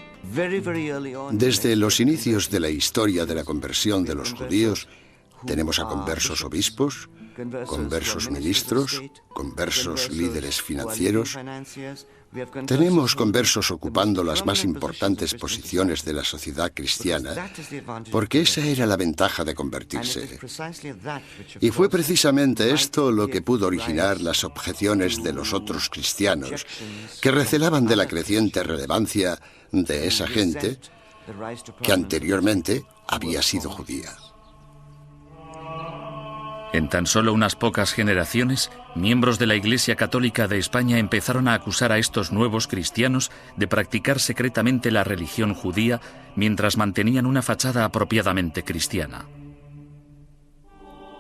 Desde los inicios de la historia de la conversión de los judíos, tenemos a conversos obispos, conversos ministros, conversos líderes financieros. Tenemos conversos ocupando las más importantes posiciones de la sociedad cristiana, porque esa era la ventaja de convertirse. Y fue precisamente esto lo que pudo originar las objeciones de los otros cristianos, que recelaban de la creciente relevancia de esa gente que anteriormente había sido judía. En tan solo unas pocas generaciones, miembros de la Iglesia Católica de España empezaron a acusar a estos nuevos cristianos de practicar secretamente la religión judía mientras mantenían una fachada apropiadamente cristiana.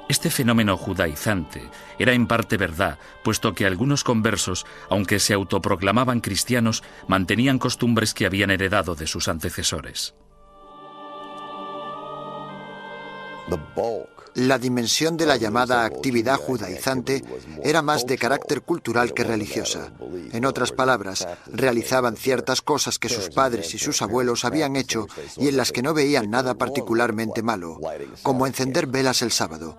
Este fenómeno judaizante era en parte verdad, puesto que algunos conversos, aunque se autoproclamaban cristianos, mantenían costumbres que habían heredado de sus antecesores. La dimensión de la llamada actividad judaizante era más de carácter cultural que religiosa. En otras palabras, realizaban ciertas cosas que sus padres y sus abuelos habían hecho y en las que no veían nada particularmente malo, como encender velas el sábado.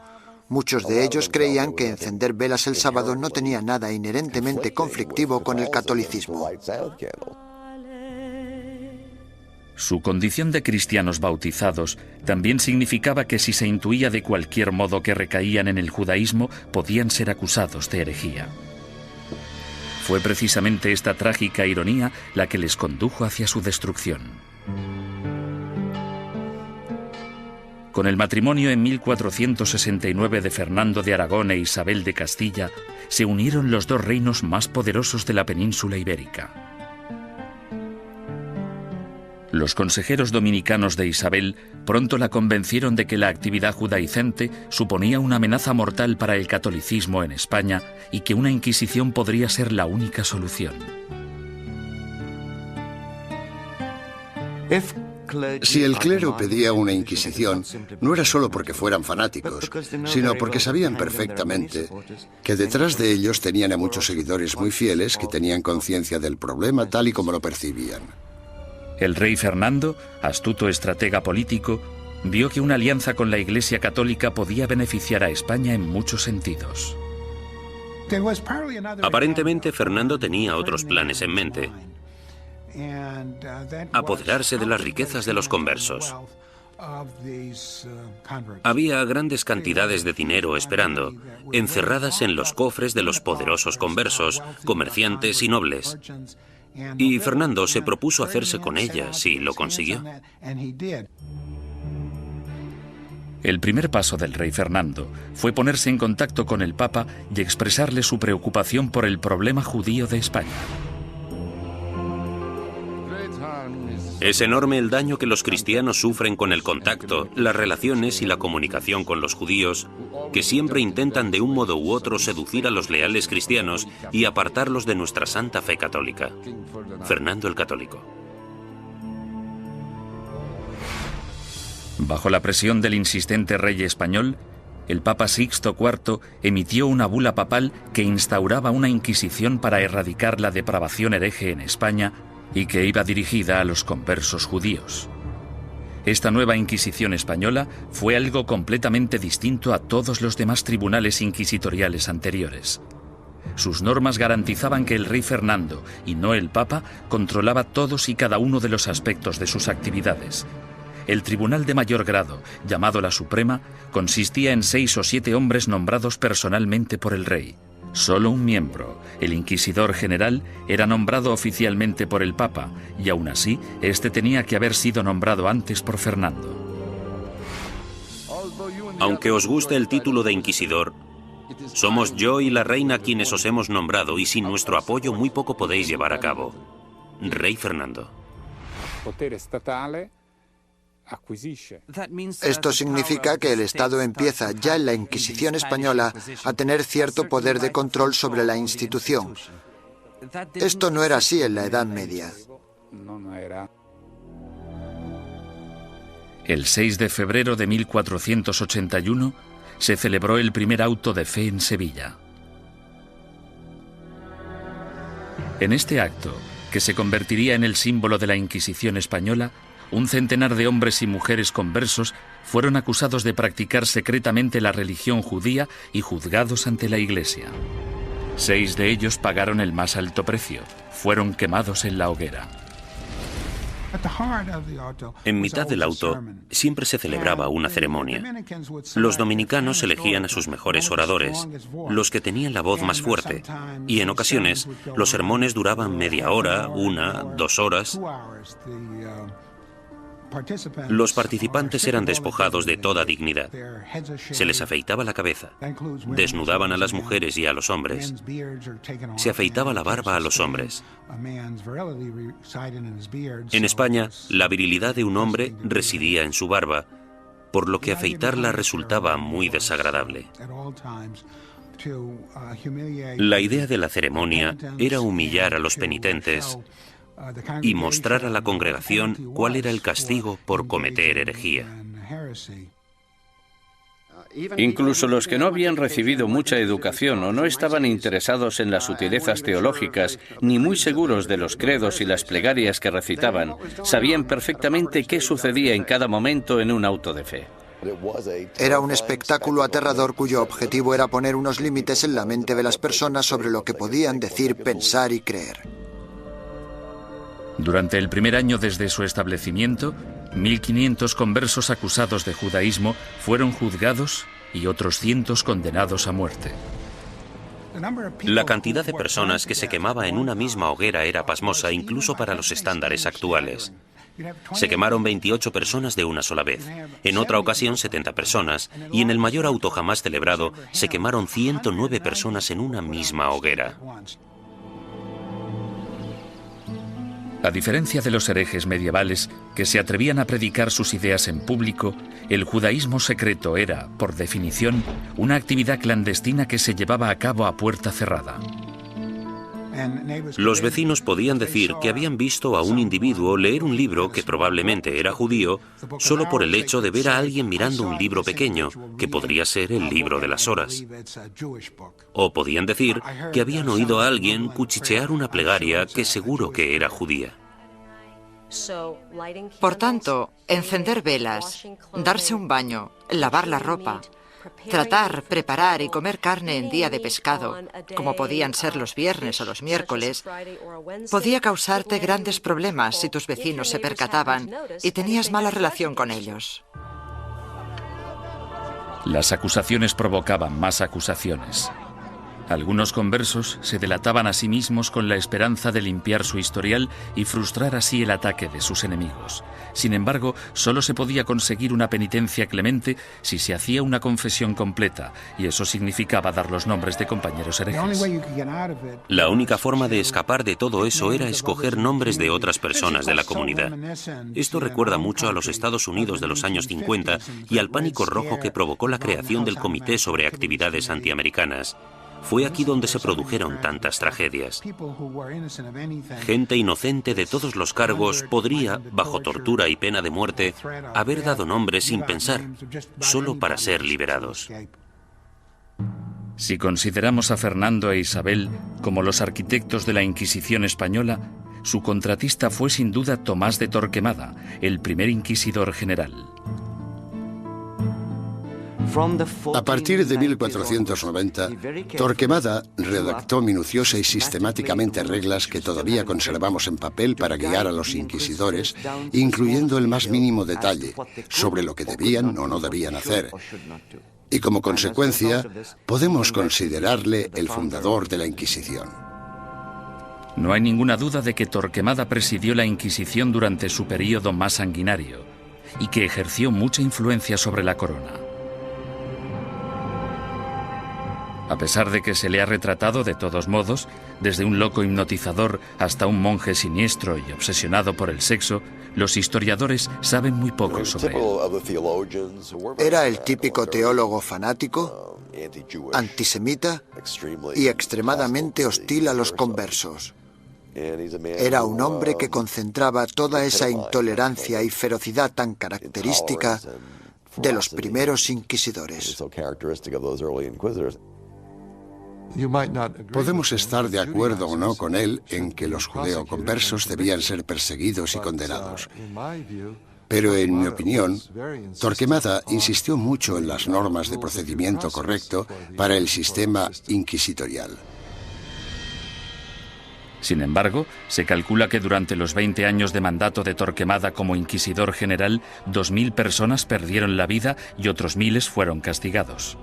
Muchos de ellos creían que encender velas el sábado no tenía nada inherentemente conflictivo con el catolicismo. Su condición de cristianos bautizados también significaba que si se intuía de cualquier modo que recaían en el judaísmo, podían ser acusados de herejía. Fue precisamente esta trágica ironía la que les condujo hacia su destrucción. Con el matrimonio en 1469 de Fernando de Aragón e Isabel de Castilla, se unieron los dos reinos más poderosos de la península ibérica. Los consejeros dominicanos de Isabel pronto la convencieron de que la actividad judaizante suponía una amenaza mortal para el catolicismo en España y que una Inquisición podría ser la única solución. Si el clero pedía una Inquisición, no era solo porque fueran fanáticos, sino porque sabían perfectamente que detrás de ellos tenían a muchos seguidores muy fieles que tenían conciencia del problema tal y como lo percibían. El rey Fernando, astuto estratega político, vio que una alianza con la Iglesia Católica podía beneficiar a España en muchos sentidos. Aparentemente, Fernando tenía otros planes en mente. Apoderarse de las riquezas de los conversos. Había grandes cantidades de dinero esperando, encerradas en los cofres de los poderosos conversos, comerciantes y nobles. Y Fernando se propuso hacerse con ellas y lo consiguió. El primer paso del rey Fernando fue ponerse en contacto con el Papa y expresarle su preocupación por el problema judío de España. Es enorme el daño que los cristianos sufren con el contacto, las relaciones y la comunicación con los judíos, que siempre intentan de un modo u otro seducir a los leales cristianos y apartarlos de nuestra santa fe católica. Fernando el Católico. Bajo la presión del insistente rey español, el Papa Sixto IV emitió una bula papal que instauraba una Inquisición para erradicar la depravación hereje en España y que iba dirigida a los conversos judíos. Esta nueva Inquisición española fue algo completamente distinto a todos los demás tribunales inquisitoriales anteriores. Sus normas garantizaban que el rey Fernando, y no el Papa, controlaba todos y cada uno de los aspectos de sus actividades. El tribunal de mayor grado, llamado la Suprema, consistía en 6 o 7 hombres nombrados personalmente por el rey. Solo un miembro, el inquisidor general, era nombrado oficialmente por el Papa, y aún así, este tenía que haber sido nombrado antes por Fernando. Aunque os guste el título de inquisidor, somos yo y la reina quienes os hemos nombrado, y sin nuestro apoyo muy poco podéis llevar a cabo. Rey Fernando. Esto significa que el Estado empieza ya en la Inquisición española a tener cierto poder de control sobre la institución. Esto no era así en la Edad Media. El 6 de febrero de 1481 se celebró el primer auto de fe en Sevilla. En este acto, que se convertiría en el símbolo de la Inquisición española, un centenar de hombres y mujeres conversos fueron acusados de practicar secretamente la religión judía y juzgados ante la Iglesia. 6 de ellos pagaron el más alto precio. Fueron quemados en la hoguera. En mitad del auto siempre se celebraba una ceremonia. Los dominicanos elegían a sus mejores oradores, los que tenían la voz más fuerte, y en ocasiones los sermones duraban media hora, 1, 2 horas. Los participantes eran despojados de toda dignidad. Se les afeitaba la cabeza, desnudaban a las mujeres y a los hombres, se afeitaba la barba a los hombres. En España, la virilidad de un hombre residía en su barba, por lo que afeitarla resultaba muy desagradable. La idea de la ceremonia era humillar a los penitentes y mostrar a la congregación cuál era el castigo por cometer herejía. Incluso los que no habían recibido mucha educación o no estaban interesados en las sutilezas teológicas, ni muy seguros de los credos y las plegarias que recitaban, sabían perfectamente qué sucedía en cada momento en un auto de fe. Era un espectáculo aterrador cuyo objetivo era poner unos límites en la mente de las personas sobre lo que podían decir, pensar y creer. Durante el primer año desde su establecimiento, 1.500 conversos acusados de judaísmo fueron juzgados y otros cientos condenados a muerte. La cantidad de personas que se quemaba en una misma hoguera era pasmosa incluso para los estándares actuales. Se quemaron 28 personas de una sola vez, en otra ocasión 70 personas, y en el mayor auto jamás celebrado se quemaron 109 personas en una misma hoguera. A diferencia de los herejes medievales que se atrevían a predicar sus ideas en público, el judaísmo secreto era, por definición, una actividad clandestina que se llevaba a cabo a puerta cerrada. Los vecinos podían decir que habían visto a un individuo leer un libro que probablemente era judío solo por el hecho de ver a alguien mirando un libro pequeño, que podría ser el libro de las horas. O podían decir que habían oído a alguien cuchichear una plegaria que seguro que era judía. Por tanto, encender velas, darse un baño, lavar la ropa, tratar, preparar y comer carne en día de pescado, como podían ser los viernes o los miércoles, podía causarte grandes problemas si tus vecinos se percataban y tenías mala relación con ellos. Las acusaciones provocaban más acusaciones. Algunos conversos se delataban a sí mismos con la esperanza de limpiar su historial y frustrar así el ataque de sus enemigos. Sin embargo, solo se podía conseguir una penitencia clemente si se hacía una confesión completa, y eso significaba dar los nombres de compañeros herejes. La única forma de escapar de todo eso era escoger nombres de otras personas de la comunidad. Esto recuerda mucho a los Estados Unidos de los años 50 y al pánico rojo que provocó la creación del Comité sobre Actividades Antiamericanas. Fue aquí donde se produjeron tantas tragedias. Gente inocente de todos los cargos podría, bajo tortura y pena de muerte, haber dado nombres sin pensar, solo para ser liberados. Si consideramos a Fernando e Isabel como los arquitectos de la Inquisición española, su contratista fue sin duda Tomás de Torquemada, el primer inquisidor general. A partir de 1490, Torquemada redactó minuciosa y sistemáticamente reglas que todavía conservamos en papel para guiar a los inquisidores, incluyendo el más mínimo detalle sobre lo que debían o no debían hacer. Y como consecuencia, podemos considerarle el fundador de la Inquisición. No hay ninguna duda de que Torquemada presidió la Inquisición durante su período más sanguinario y que ejerció mucha influencia sobre la corona. A pesar de que se le ha retratado de todos modos, desde un loco hipnotizador hasta un monje siniestro y obsesionado por el sexo, los historiadores saben muy poco sobre él. Era el típico teólogo fanático, antisemita y extremadamente hostil a los conversos. Era un hombre que concentraba toda esa intolerancia y ferocidad tan característica de los primeros inquisidores. Podemos estar de acuerdo o no con él en que los judeoconversos debían ser perseguidos y condenados. Pero en mi opinión, Torquemada insistió mucho en las normas de procedimiento correcto para el sistema inquisitorial. Sin embargo, se calcula que durante los 20 años de mandato de Torquemada como inquisidor general, 2.000 personas perdieron la vida y otros miles fueron castigados.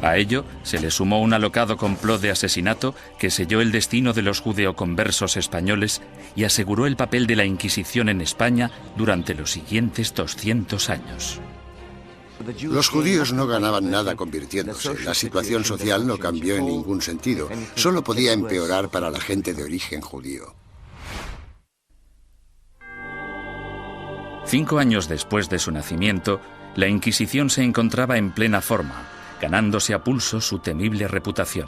A ello se le sumó un alocado complot de asesinato que selló el destino de los judeoconversos españoles y aseguró el papel de la Inquisición en España durante los siguientes 200 años. Los judíos no ganaban nada convirtiéndose. La situación social no cambió en ningún sentido. Solo podía empeorar para la gente de origen judío. 5 años después de su nacimiento, la Inquisición se encontraba en plena forma, ganándose a pulso su temible reputación.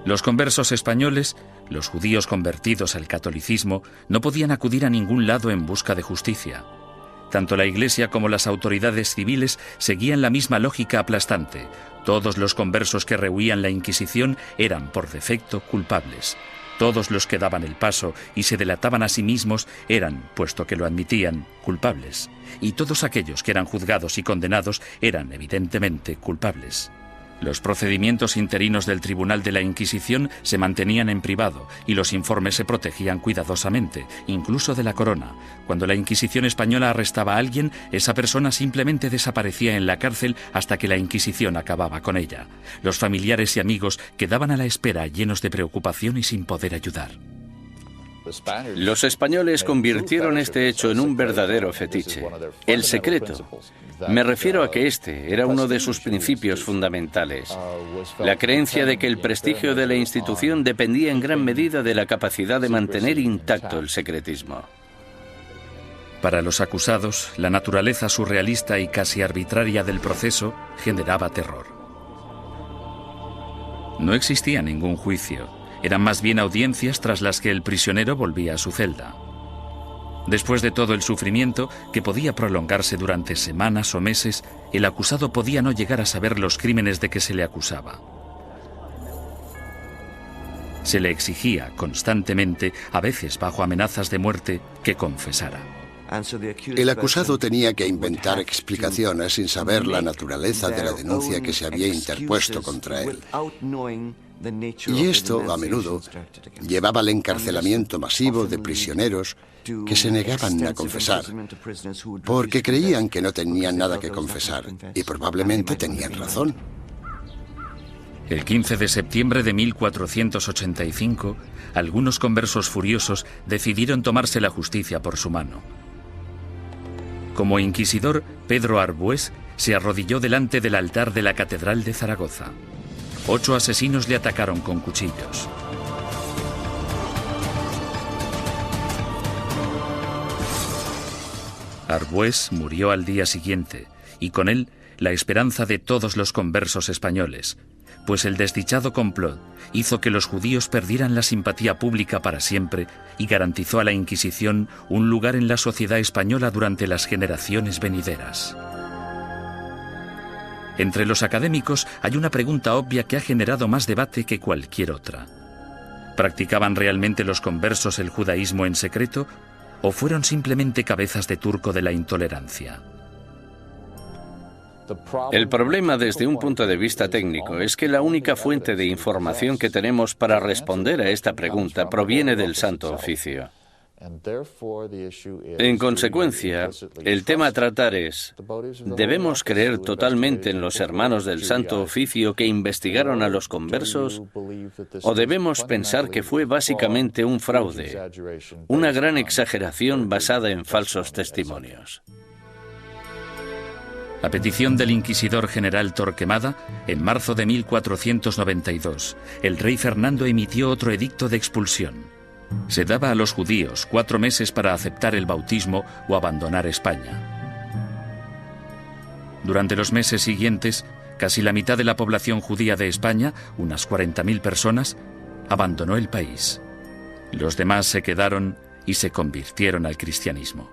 Los conversos españoles, los judíos convertidos al catolicismo, no podían acudir a ningún lado en busca de justicia. Tanto la Iglesia como las autoridades civiles seguían la misma lógica aplastante. Todos los conversos que rehuían la Inquisición eran, por defecto, culpables. Todos los que daban el paso y se delataban a sí mismos eran, puesto que lo admitían, culpables. Y todos aquellos que eran juzgados y condenados eran, evidentemente, culpables. Los procedimientos interinos del Tribunal de la Inquisición se mantenían en privado y los informes se protegían cuidadosamente, incluso de la corona. Cuando la Inquisición española arrestaba a alguien, esa persona simplemente desaparecía en la cárcel hasta que la Inquisición acababa con ella. Los familiares y amigos quedaban a la espera, llenos de preocupación y sin poder ayudar. Los españoles convirtieron este hecho en un verdadero fetiche, el secreto. Me refiero a que este era uno de sus principios fundamentales, la creencia de que el prestigio de la institución dependía en gran medida de la capacidad de mantener intacto el secretismo. Para los acusados, la naturaleza surrealista y casi arbitraria del proceso generaba terror. No existía ningún juicio. Eran más bien audiencias tras las que el prisionero volvía a su celda. Después de todo el sufrimiento, que podía prolongarse durante semanas o meses, el acusado podía no llegar a saber los crímenes de que se le acusaba. Se le exigía constantemente, a veces bajo amenazas de muerte, que confesara. El acusado tenía que inventar explicaciones sin saber la naturaleza de la denuncia que se había interpuesto contra él. Y esto, a menudo, llevaba al encarcelamiento masivo de prisioneros que se negaban a confesar, porque creían que no tenían nada que confesar, y probablemente tenían razón. El 15 de septiembre de 1485, algunos conversos furiosos decidieron tomarse la justicia por su mano. Como inquisidor, Pedro Arbués se arrodilló delante del altar de la Catedral de Zaragoza. 8 asesinos le atacaron con cuchillos. Arbués murió al día siguiente, y con él la esperanza de todos los conversos españoles, pues el desdichado complot hizo que los judíos perdieran la simpatía pública para siempre y garantizó a la Inquisición un lugar en la sociedad española durante las generaciones venideras. Entre los académicos hay una pregunta obvia que ha generado más debate que cualquier otra. ¿Practicaban realmente los conversos el judaísmo en secreto o fueron simplemente cabezas de turco de la intolerancia? El problema desde un punto de vista técnico es que la única fuente de información que tenemos para responder a esta pregunta proviene del Santo Oficio. En consecuencia, el tema a tratar es, ¿debemos creer totalmente en los hermanos del Santo Oficio que investigaron a los conversos? ¿O debemos pensar que fue básicamente un fraude, una gran exageración basada en falsos testimonios? A petición del inquisidor general Torquemada, en marzo de 1492, el rey Fernando emitió otro edicto de expulsión. Se daba a los judíos 4 meses para aceptar el bautismo o abandonar España. Durante los meses siguientes, casi la mitad de la población judía de España, unas 40.000 personas, abandonó el país. Los demás se quedaron y se convirtieron al cristianismo.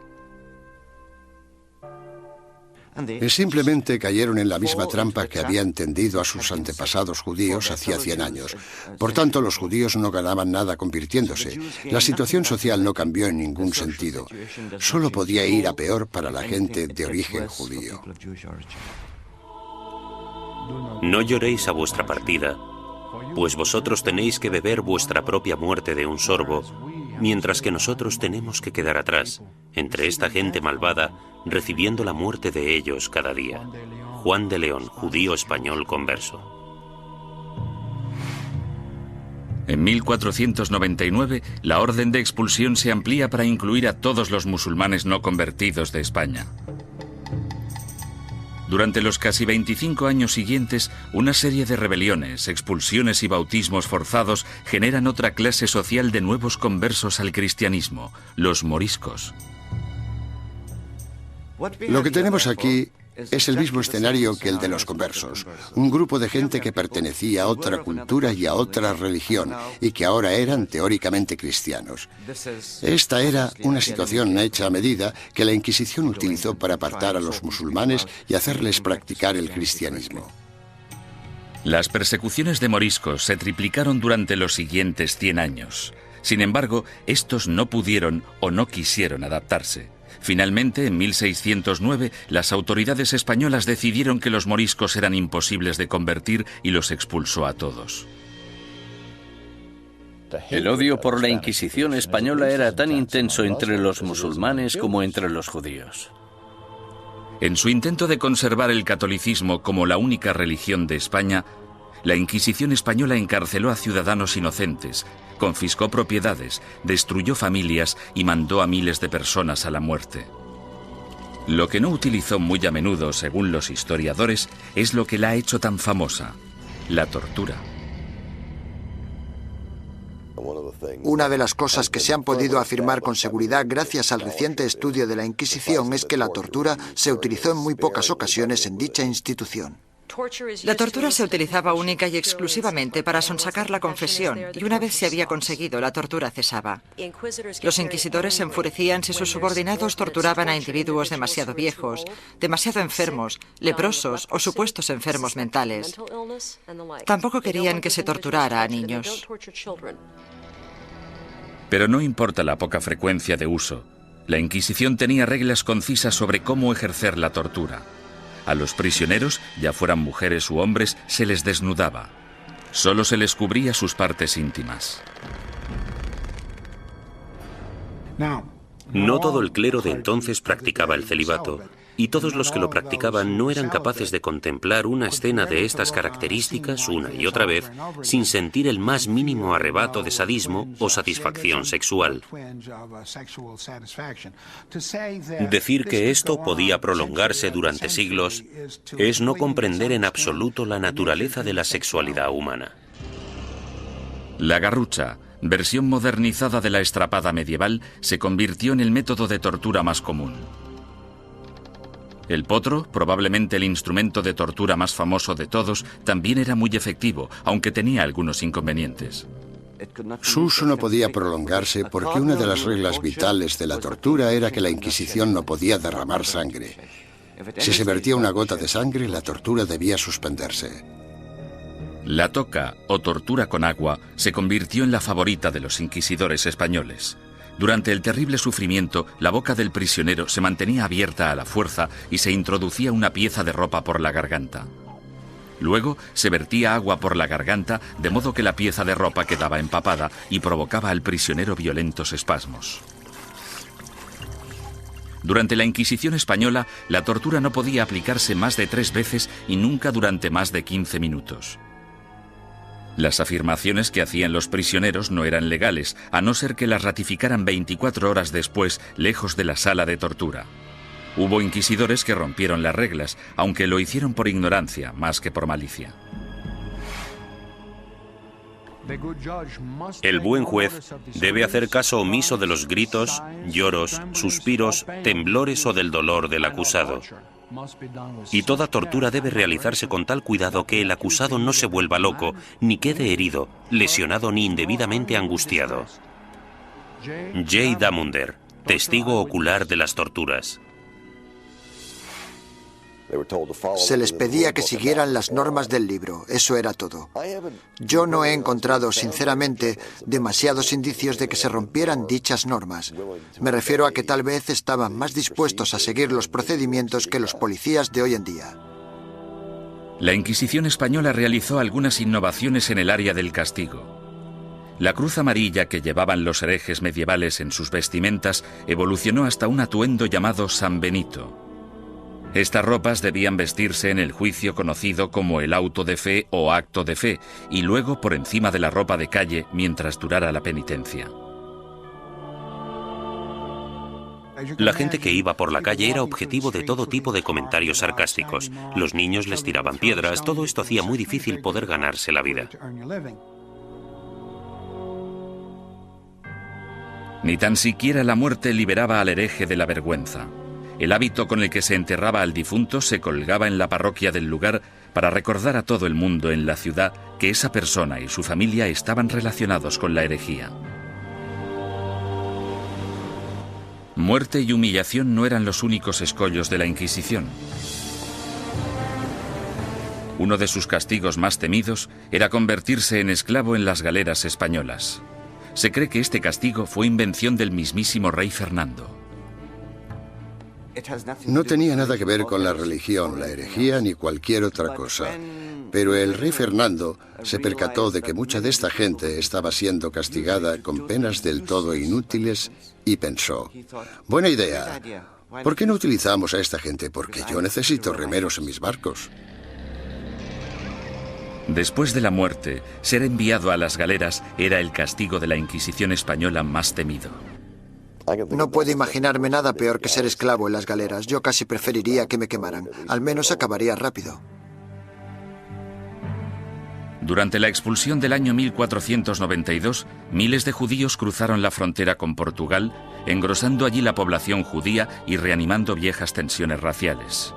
Simplemente cayeron en la misma trampa que habían tendido a sus antepasados judíos hacía 100 años. Por tanto, los judíos no ganaban nada convirtiéndose. La situación social no cambió en ningún sentido. Solo podía ir a peor para la gente de origen judío. No lloréis a vuestra partida, pues vosotros tenéis que beber vuestra propia muerte de un sorbo, mientras que nosotros tenemos que quedar atrás, entre esta gente malvada, recibiendo la muerte de ellos cada día. Juan de León, judío español converso. En 1499, la orden de expulsión se amplía para incluir a todos los musulmanes no convertidos de España. Durante los casi 25 años siguientes, una serie de rebeliones, expulsiones y bautismos forzados generan otra clase social de nuevos conversos al cristianismo, los moriscos. Lo que tenemos aquí es el mismo escenario que el de los conversos. Un grupo de gente que pertenecía a otra cultura y a otra religión y que ahora eran teóricamente cristianos. Esta era una situación hecha a medida que la Inquisición utilizó para apartar a los musulmanes y hacerles practicar el cristianismo. Las persecuciones de moriscos se triplicaron durante los siguientes 100 años. Sin embargo, estos no pudieron o no quisieron adaptarse. Finalmente, en 1609, las autoridades españolas decidieron que los moriscos eran imposibles de convertir y los expulsó a todos. El odio por la Inquisición española era tan intenso entre los musulmanes como entre los judíos. En su intento de conservar el catolicismo como la única religión de España, la Inquisición española encarceló a ciudadanos inocentes, confiscó propiedades, destruyó familias y mandó a miles de personas a la muerte. Lo que no utilizó muy a menudo, según los historiadores, es lo que la ha hecho tan famosa: la tortura. Una de las cosas que se han podido afirmar con seguridad gracias al reciente estudio de la Inquisición es que la tortura se utilizó en muy pocas ocasiones en dicha institución. La tortura se utilizaba única y exclusivamente para sonsacar la confesión, y una vez se había conseguido, la tortura cesaba. Los inquisidores se enfurecían si sus subordinados torturaban a individuos demasiado viejos, demasiado enfermos, leprosos o supuestos enfermos mentales. Tampoco querían que se torturara a niños. Pero no importa la poca frecuencia de uso, la Inquisición tenía reglas concisas sobre cómo ejercer la tortura. A los prisioneros, ya fueran mujeres u hombres, se les desnudaba. Solo se les cubría sus partes íntimas. No todo el clero de entonces practicaba el celibato, y todos los que lo practicaban no eran capaces de contemplar una escena de estas características una y otra vez sin sentir el más mínimo arrebato de sadismo o satisfacción sexual. Decir que esto podía prolongarse durante siglos es no comprender en absoluto la naturaleza de la sexualidad humana. La garrucha, versión modernizada de la estrapada medieval, se convirtió en el método de tortura más común. El potro, probablemente el instrumento de tortura más famoso de todos, también era muy efectivo, aunque tenía algunos inconvenientes. Su uso no podía prolongarse porque una de las reglas vitales de la tortura era que la Inquisición no podía derramar sangre. Si se vertía una gota de sangre, la tortura debía suspenderse. La toca, o tortura con agua, se convirtió en la favorita de los inquisidores españoles. Durante el terrible sufrimiento, la boca del prisionero se mantenía abierta a la fuerza y se introducía una pieza de ropa por la garganta. Luego se vertía agua por la garganta, de modo que la pieza de ropa quedaba empapada y provocaba al prisionero violentos espasmos. Durante la Inquisición española, la tortura no podía aplicarse más de 3 veces y nunca durante más de 15 minutos. Las afirmaciones que hacían los prisioneros no eran legales, a no ser que las ratificaran 24 horas después, lejos de la sala de tortura. Hubo inquisidores que rompieron las reglas, aunque lo hicieron por ignorancia, más que por malicia. El buen juez debe hacer caso omiso de los gritos, lloros, suspiros, temblores o del dolor del acusado. Y toda tortura debe realizarse con tal cuidado que el acusado no se vuelva loco, ni quede herido, lesionado ni indebidamente angustiado. J. Damunder, testigo ocular de las torturas. Se les pedía que siguieran las normas del libro, eso era todo. Yo no he encontrado, sinceramente, demasiados indicios de que se rompieran dichas normas. Me refiero a que tal vez estaban más dispuestos a seguir los procedimientos que los policías de hoy en día. La Inquisición española realizó algunas innovaciones en el área del castigo. La cruz amarilla que llevaban los herejes medievales en sus vestimentas evolucionó hasta un atuendo llamado San Benito. Estas ropas debían vestirse en el juicio conocido como el auto de fe o acto de fe, y luego por encima de la ropa de calle mientras durara la penitencia. La gente que iba por la calle era objetivo de todo tipo de comentarios sarcásticos. Los niños les tiraban piedras, todo esto hacía muy difícil poder ganarse la vida. Ni tan siquiera la muerte liberaba al hereje de la vergüenza. El hábito con el que se enterraba al difunto se colgaba en la parroquia del lugar para recordar a todo el mundo en la ciudad que esa persona y su familia estaban relacionados con la herejía. Muerte y humillación no eran los únicos escollos de la Inquisición. Uno de sus castigos más temidos era convertirse en esclavo en las galeras españolas. Se cree que este castigo fue invención del mismísimo rey Fernando. No tenía nada que ver con la religión, la herejía ni cualquier otra cosa. Pero el rey Fernando se percató de que mucha de esta gente estaba siendo castigada con penas del todo inútiles y pensó, buena idea, ¿por qué no utilizamos a esta gente? Porque yo necesito remeros en mis barcos. Después de la muerte, ser enviado a las galeras era el castigo de la Inquisición española más temido. No puedo imaginarme nada peor que ser esclavo en las galeras. Yo casi preferiría que me quemaran. Al menos acabaría rápido. Durante la expulsión del año 1492, miles de judíos cruzaron la frontera con Portugal, engrosando allí la población judía y reanimando viejas tensiones raciales.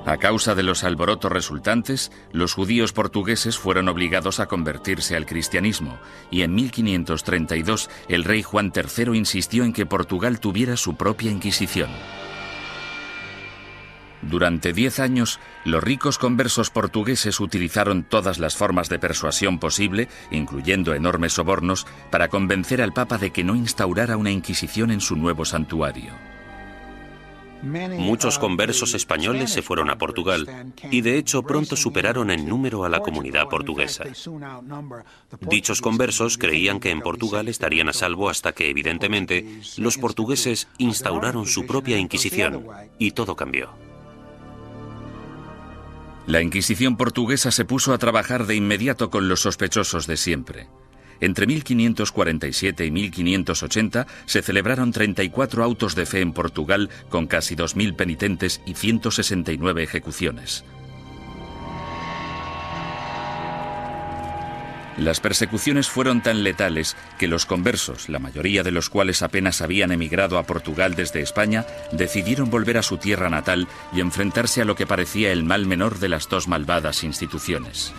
A causa de los alborotos resultantes, los judíos portugueses fueron obligados a convertirse al cristianismo, y en 1532 el rey Juan III insistió en que Portugal tuviera su propia Inquisición. Durante 10 años, los ricos conversos portugueses utilizaron todas las formas de persuasión posible, incluyendo enormes sobornos, para convencer al Papa de que no instaurara una Inquisición en su nuevo santuario. Muchos conversos españoles se fueron a Portugal y de hecho pronto superaron en número a la comunidad portuguesa. Dichos conversos creían que en Portugal estarían a salvo hasta que, evidentemente, los portugueses instauraron su propia Inquisición y todo cambió. La Inquisición portuguesa se puso a trabajar de inmediato con los sospechosos de siempre. Entre 1547 y 1580 se celebraron 34 autos de fe en Portugal con casi 2.000 penitentes y 169 ejecuciones. Las persecuciones fueron tan letales que los conversos, la mayoría de los cuales apenas habían emigrado a Portugal desde España, decidieron volver a su tierra natal y enfrentarse a lo que parecía el mal menor de las dos malvadas instituciones.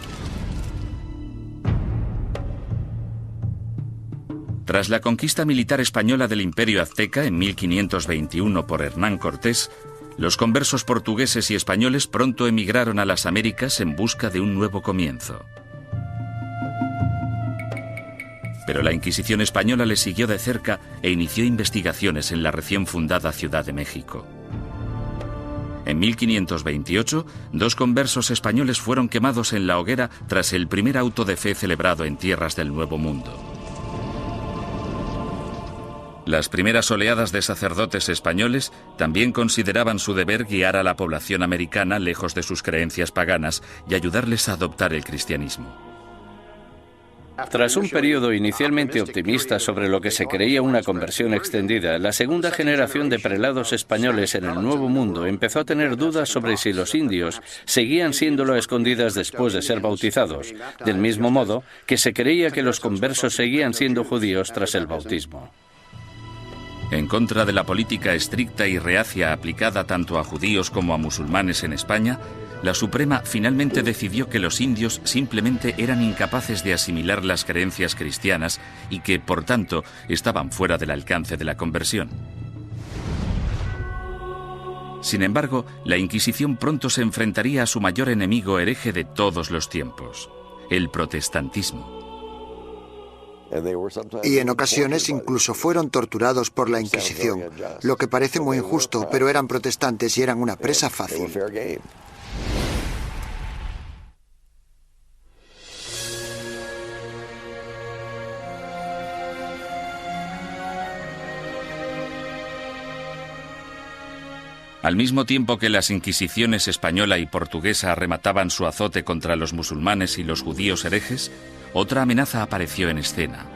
Tras la conquista militar española del Imperio Azteca en 1521 por Hernán Cortés, los conversos portugueses y españoles pronto emigraron a las Américas en busca de un nuevo comienzo. Pero la Inquisición española les siguió de cerca e inició investigaciones en la recién fundada Ciudad de México. En 1528, 2 conversos españoles fueron quemados en la hoguera tras el primer auto de fe celebrado en tierras del Nuevo Mundo. Las primeras oleadas de sacerdotes españoles también consideraban su deber guiar a la población americana lejos de sus creencias paganas y ayudarles a adoptar el cristianismo. Tras un periodo inicialmente optimista sobre lo que se creía una conversión extendida, la segunda generación de prelados españoles en el Nuevo Mundo empezó a tener dudas sobre si los indios seguían siéndolo a escondidas después de ser bautizados, del mismo modo que se creía que los conversos seguían siendo judíos tras el bautismo. En contra de la política estricta y reacia aplicada tanto a judíos como a musulmanes en España, la Suprema finalmente decidió que los indios simplemente eran incapaces de asimilar las creencias cristianas y que, por tanto, estaban fuera del alcance de la conversión. Sin embargo, la Inquisición pronto se enfrentaría a su mayor enemigo hereje de todos los tiempos, el protestantismo. Y en ocasiones incluso fueron torturados por la Inquisición, lo que parece muy injusto, pero eran protestantes y eran una presa fácil. Al mismo tiempo que las inquisiciones española y portuguesa arremataban su azote contra los musulmanes y los judíos herejes, otra amenaza apareció en escena.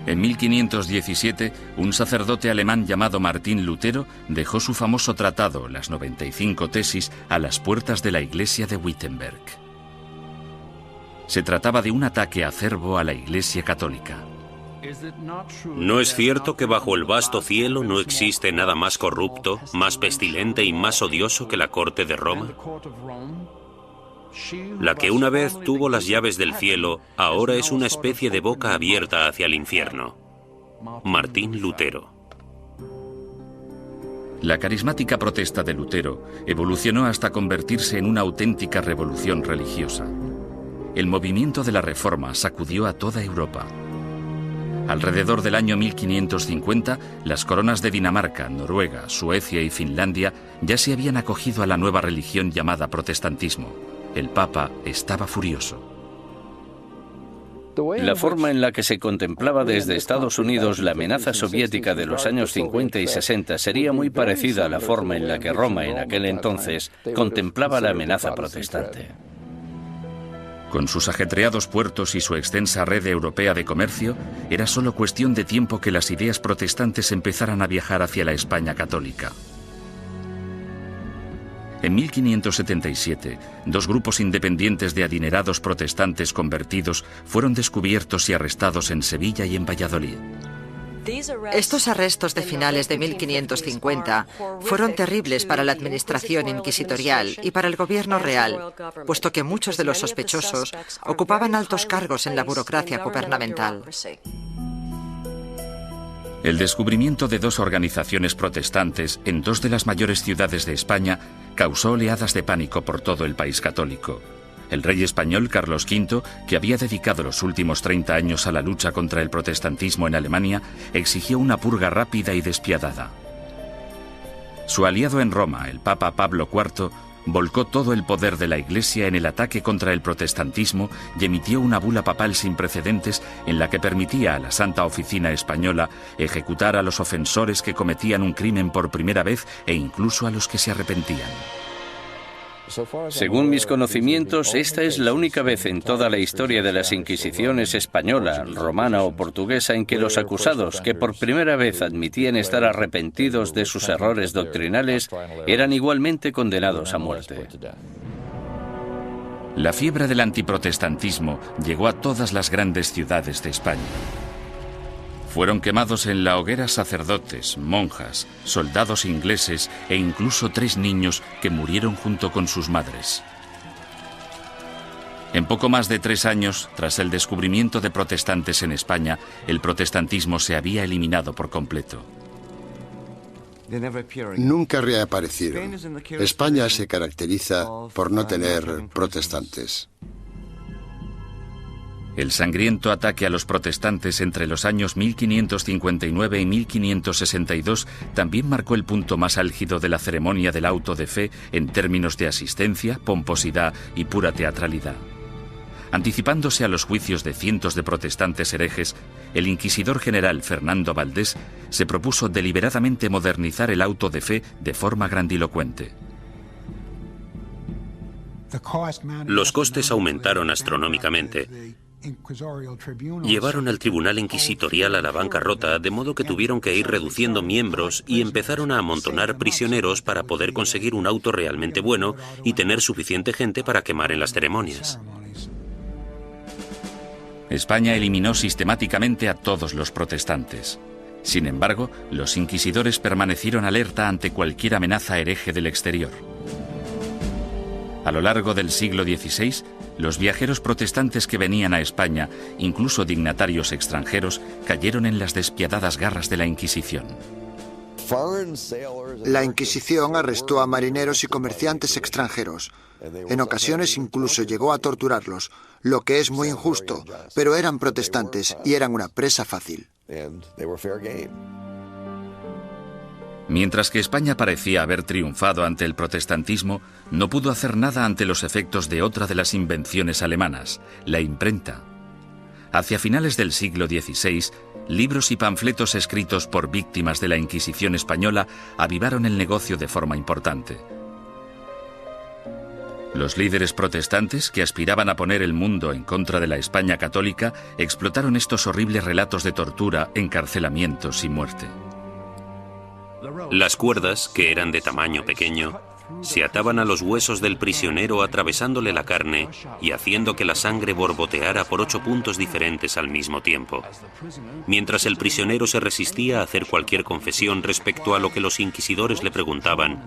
En 1517, un sacerdote alemán llamado Martín Lutero dejó su famoso tratado, las 95 tesis, a las puertas de la iglesia de Wittenberg. Se trataba de un ataque acerbo a la Iglesia católica. ¿No es cierto que bajo el vasto cielo no existe nada más corrupto, más pestilente y más odioso que la corte de Roma? La que una vez tuvo las llaves del cielo, ahora es una especie de boca abierta hacia el infierno. Martín Lutero. La carismática protesta de Lutero evolucionó hasta convertirse en una auténtica revolución religiosa. El movimiento de la Reforma sacudió a toda Europa. Alrededor del año 1550, las coronas de Dinamarca, Noruega, Suecia y Finlandia ya se habían acogido a la nueva religión llamada protestantismo. El Papa estaba furioso. La forma en la que se contemplaba desde Estados Unidos la amenaza soviética de los años 50 y 60 sería muy parecida a la forma en la que Roma en aquel entonces contemplaba la amenaza protestante. Con sus ajetreados puertos y su extensa red europea de comercio, era solo cuestión de tiempo que las ideas protestantes empezaran a viajar hacia la España católica. En 1577, dos grupos independientes de adinerados protestantes convertidos fueron descubiertos y arrestados en Sevilla y en Valladolid. Estos arrestos de finales de 1550 fueron terribles para la administración inquisitorial y para el gobierno real, puesto que muchos de los sospechosos ocupaban altos cargos en la burocracia gubernamental. El descubrimiento de dos organizaciones protestantes en dos de las mayores ciudades de España causó oleadas de pánico por todo el país católico. El rey español Carlos V, que había dedicado los últimos 30 años a la lucha contra el protestantismo en Alemania, exigió una purga rápida y despiadada. Su aliado en Roma, el Papa Pablo IV, volcó todo el poder de la Iglesia en el ataque contra el protestantismo y emitió una bula papal sin precedentes en la que permitía a la Santa Oficina Española ejecutar a los ofensores que cometían un crimen por primera vez e incluso a los que se arrepentían. Según mis conocimientos, esta es la única vez en toda la historia de las Inquisiciones española, romana o portuguesa en que los acusados, que por primera vez admitían estar arrepentidos de sus errores doctrinales, eran igualmente condenados a muerte. La fiebre del antiprotestantismo llegó a todas las grandes ciudades de España. Fueron quemados en la hoguera sacerdotes, monjas, soldados ingleses e incluso 3 niños que murieron junto con sus madres. En poco más de 3 años, tras el descubrimiento de protestantes en España, el protestantismo se había eliminado por completo. Nunca reaparecieron. España se caracteriza por no tener protestantes. El sangriento ataque a los protestantes entre los años 1559 y 1562 también marcó el punto más álgido de la ceremonia del auto de fe en términos de asistencia, pomposidad y pura teatralidad. Anticipándose a los juicios de cientos de protestantes herejes, el inquisidor general Fernando Valdés se propuso deliberadamente modernizar el auto de fe de forma grandilocuente. Los costes aumentaron astronómicamente. Llevaron al tribunal inquisitorial a la bancarrota, de modo que tuvieron que ir reduciendo miembros y empezaron a amontonar prisioneros para poder conseguir un auto realmente bueno y tener suficiente gente para quemar en las ceremonias. España eliminó sistemáticamente a todos los protestantes. Sin embargo, los inquisidores permanecieron alerta ante cualquier amenaza hereje del exterior. A lo largo del siglo XVI, los viajeros protestantes que venían a España, incluso dignatarios extranjeros, cayeron en las despiadadas garras de la Inquisición. La Inquisición arrestó a marineros y comerciantes extranjeros. En ocasiones incluso llegó a torturarlos, lo que es muy injusto, pero eran protestantes y eran una presa fácil. Mientras que España parecía haber triunfado ante el protestantismo, no pudo hacer nada ante los efectos de otra de las invenciones alemanas, la imprenta. Hacia finales del siglo XVI, libros y panfletos escritos por víctimas de la Inquisición española avivaron el negocio de forma importante. Los líderes protestantes, que aspiraban a poner el mundo en contra de la España católica, explotaron estos horribles relatos de tortura, encarcelamientos y muerte. Las cuerdas, que eran de tamaño pequeño, se ataban a los huesos del prisionero atravesándole la carne y haciendo que la sangre borboteara por 8 puntos diferentes al mismo tiempo. Mientras el prisionero se resistía a hacer cualquier confesión respecto a lo que los inquisidores le preguntaban,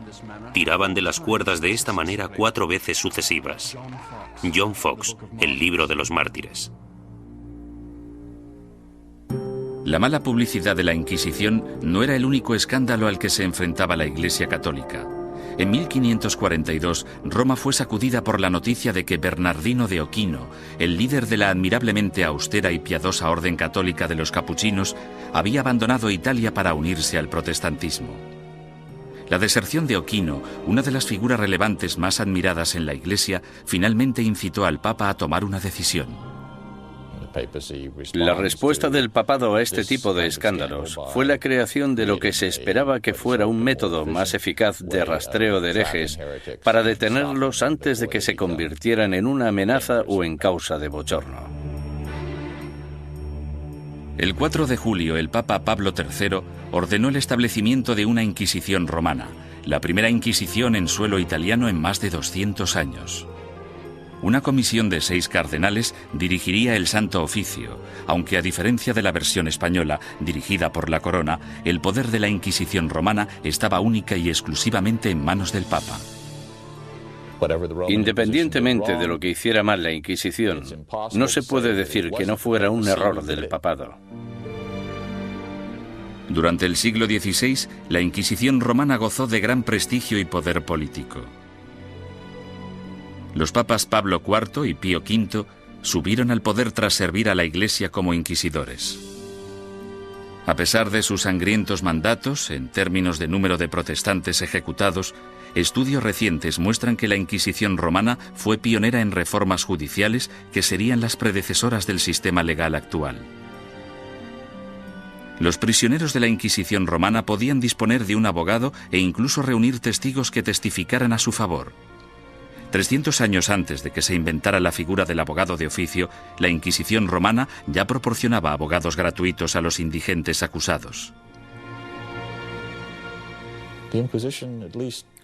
tiraban de las cuerdas de esta manera 4 veces sucesivas. John Foxe, El libro de los mártires. La mala publicidad de la Inquisición no era el único escándalo al que se enfrentaba la Iglesia católica. En 1542, Roma fue sacudida por la noticia de que Bernardino de Ochino, el líder de la admirablemente austera y piadosa orden católica de los capuchinos, había abandonado Italia para unirse al protestantismo. La deserción de Ochino, una de las figuras relevantes más admiradas en la Iglesia, finalmente incitó al Papa a tomar una decisión. La respuesta del papado a este tipo de escándalos fue la creación de lo que se esperaba que fuera un método más eficaz de rastreo de herejes para detenerlos antes de que se convirtieran en una amenaza o en causa de bochorno. El 4 de julio, el Papa Pablo III ordenó el establecimiento de una Inquisición romana, la primera Inquisición en suelo italiano en más de 200 años. Una comisión de 6 cardenales dirigiría el Santo Oficio, aunque a diferencia de la versión española, dirigida por la Corona, el poder de la Inquisición romana estaba única y exclusivamente en manos del Papa. Independientemente de lo que hiciera mal la Inquisición, no se puede decir que no fuera un error del papado. Durante el siglo XVI, la Inquisición romana gozó de gran prestigio y poder político. Los papas Pablo IV y Pío V subieron al poder tras servir a la Iglesia como inquisidores. A pesar de sus sangrientos mandatos, en términos de número de protestantes ejecutados, estudios recientes muestran que la Inquisición romana fue pionera en reformas judiciales que serían las predecesoras del sistema legal actual. Los prisioneros de la Inquisición romana podían disponer de un abogado e incluso reunir testigos que testificaran a su favor. 300 años antes de que se inventara la figura del abogado de oficio, la Inquisición romana ya proporcionaba abogados gratuitos a los indigentes acusados.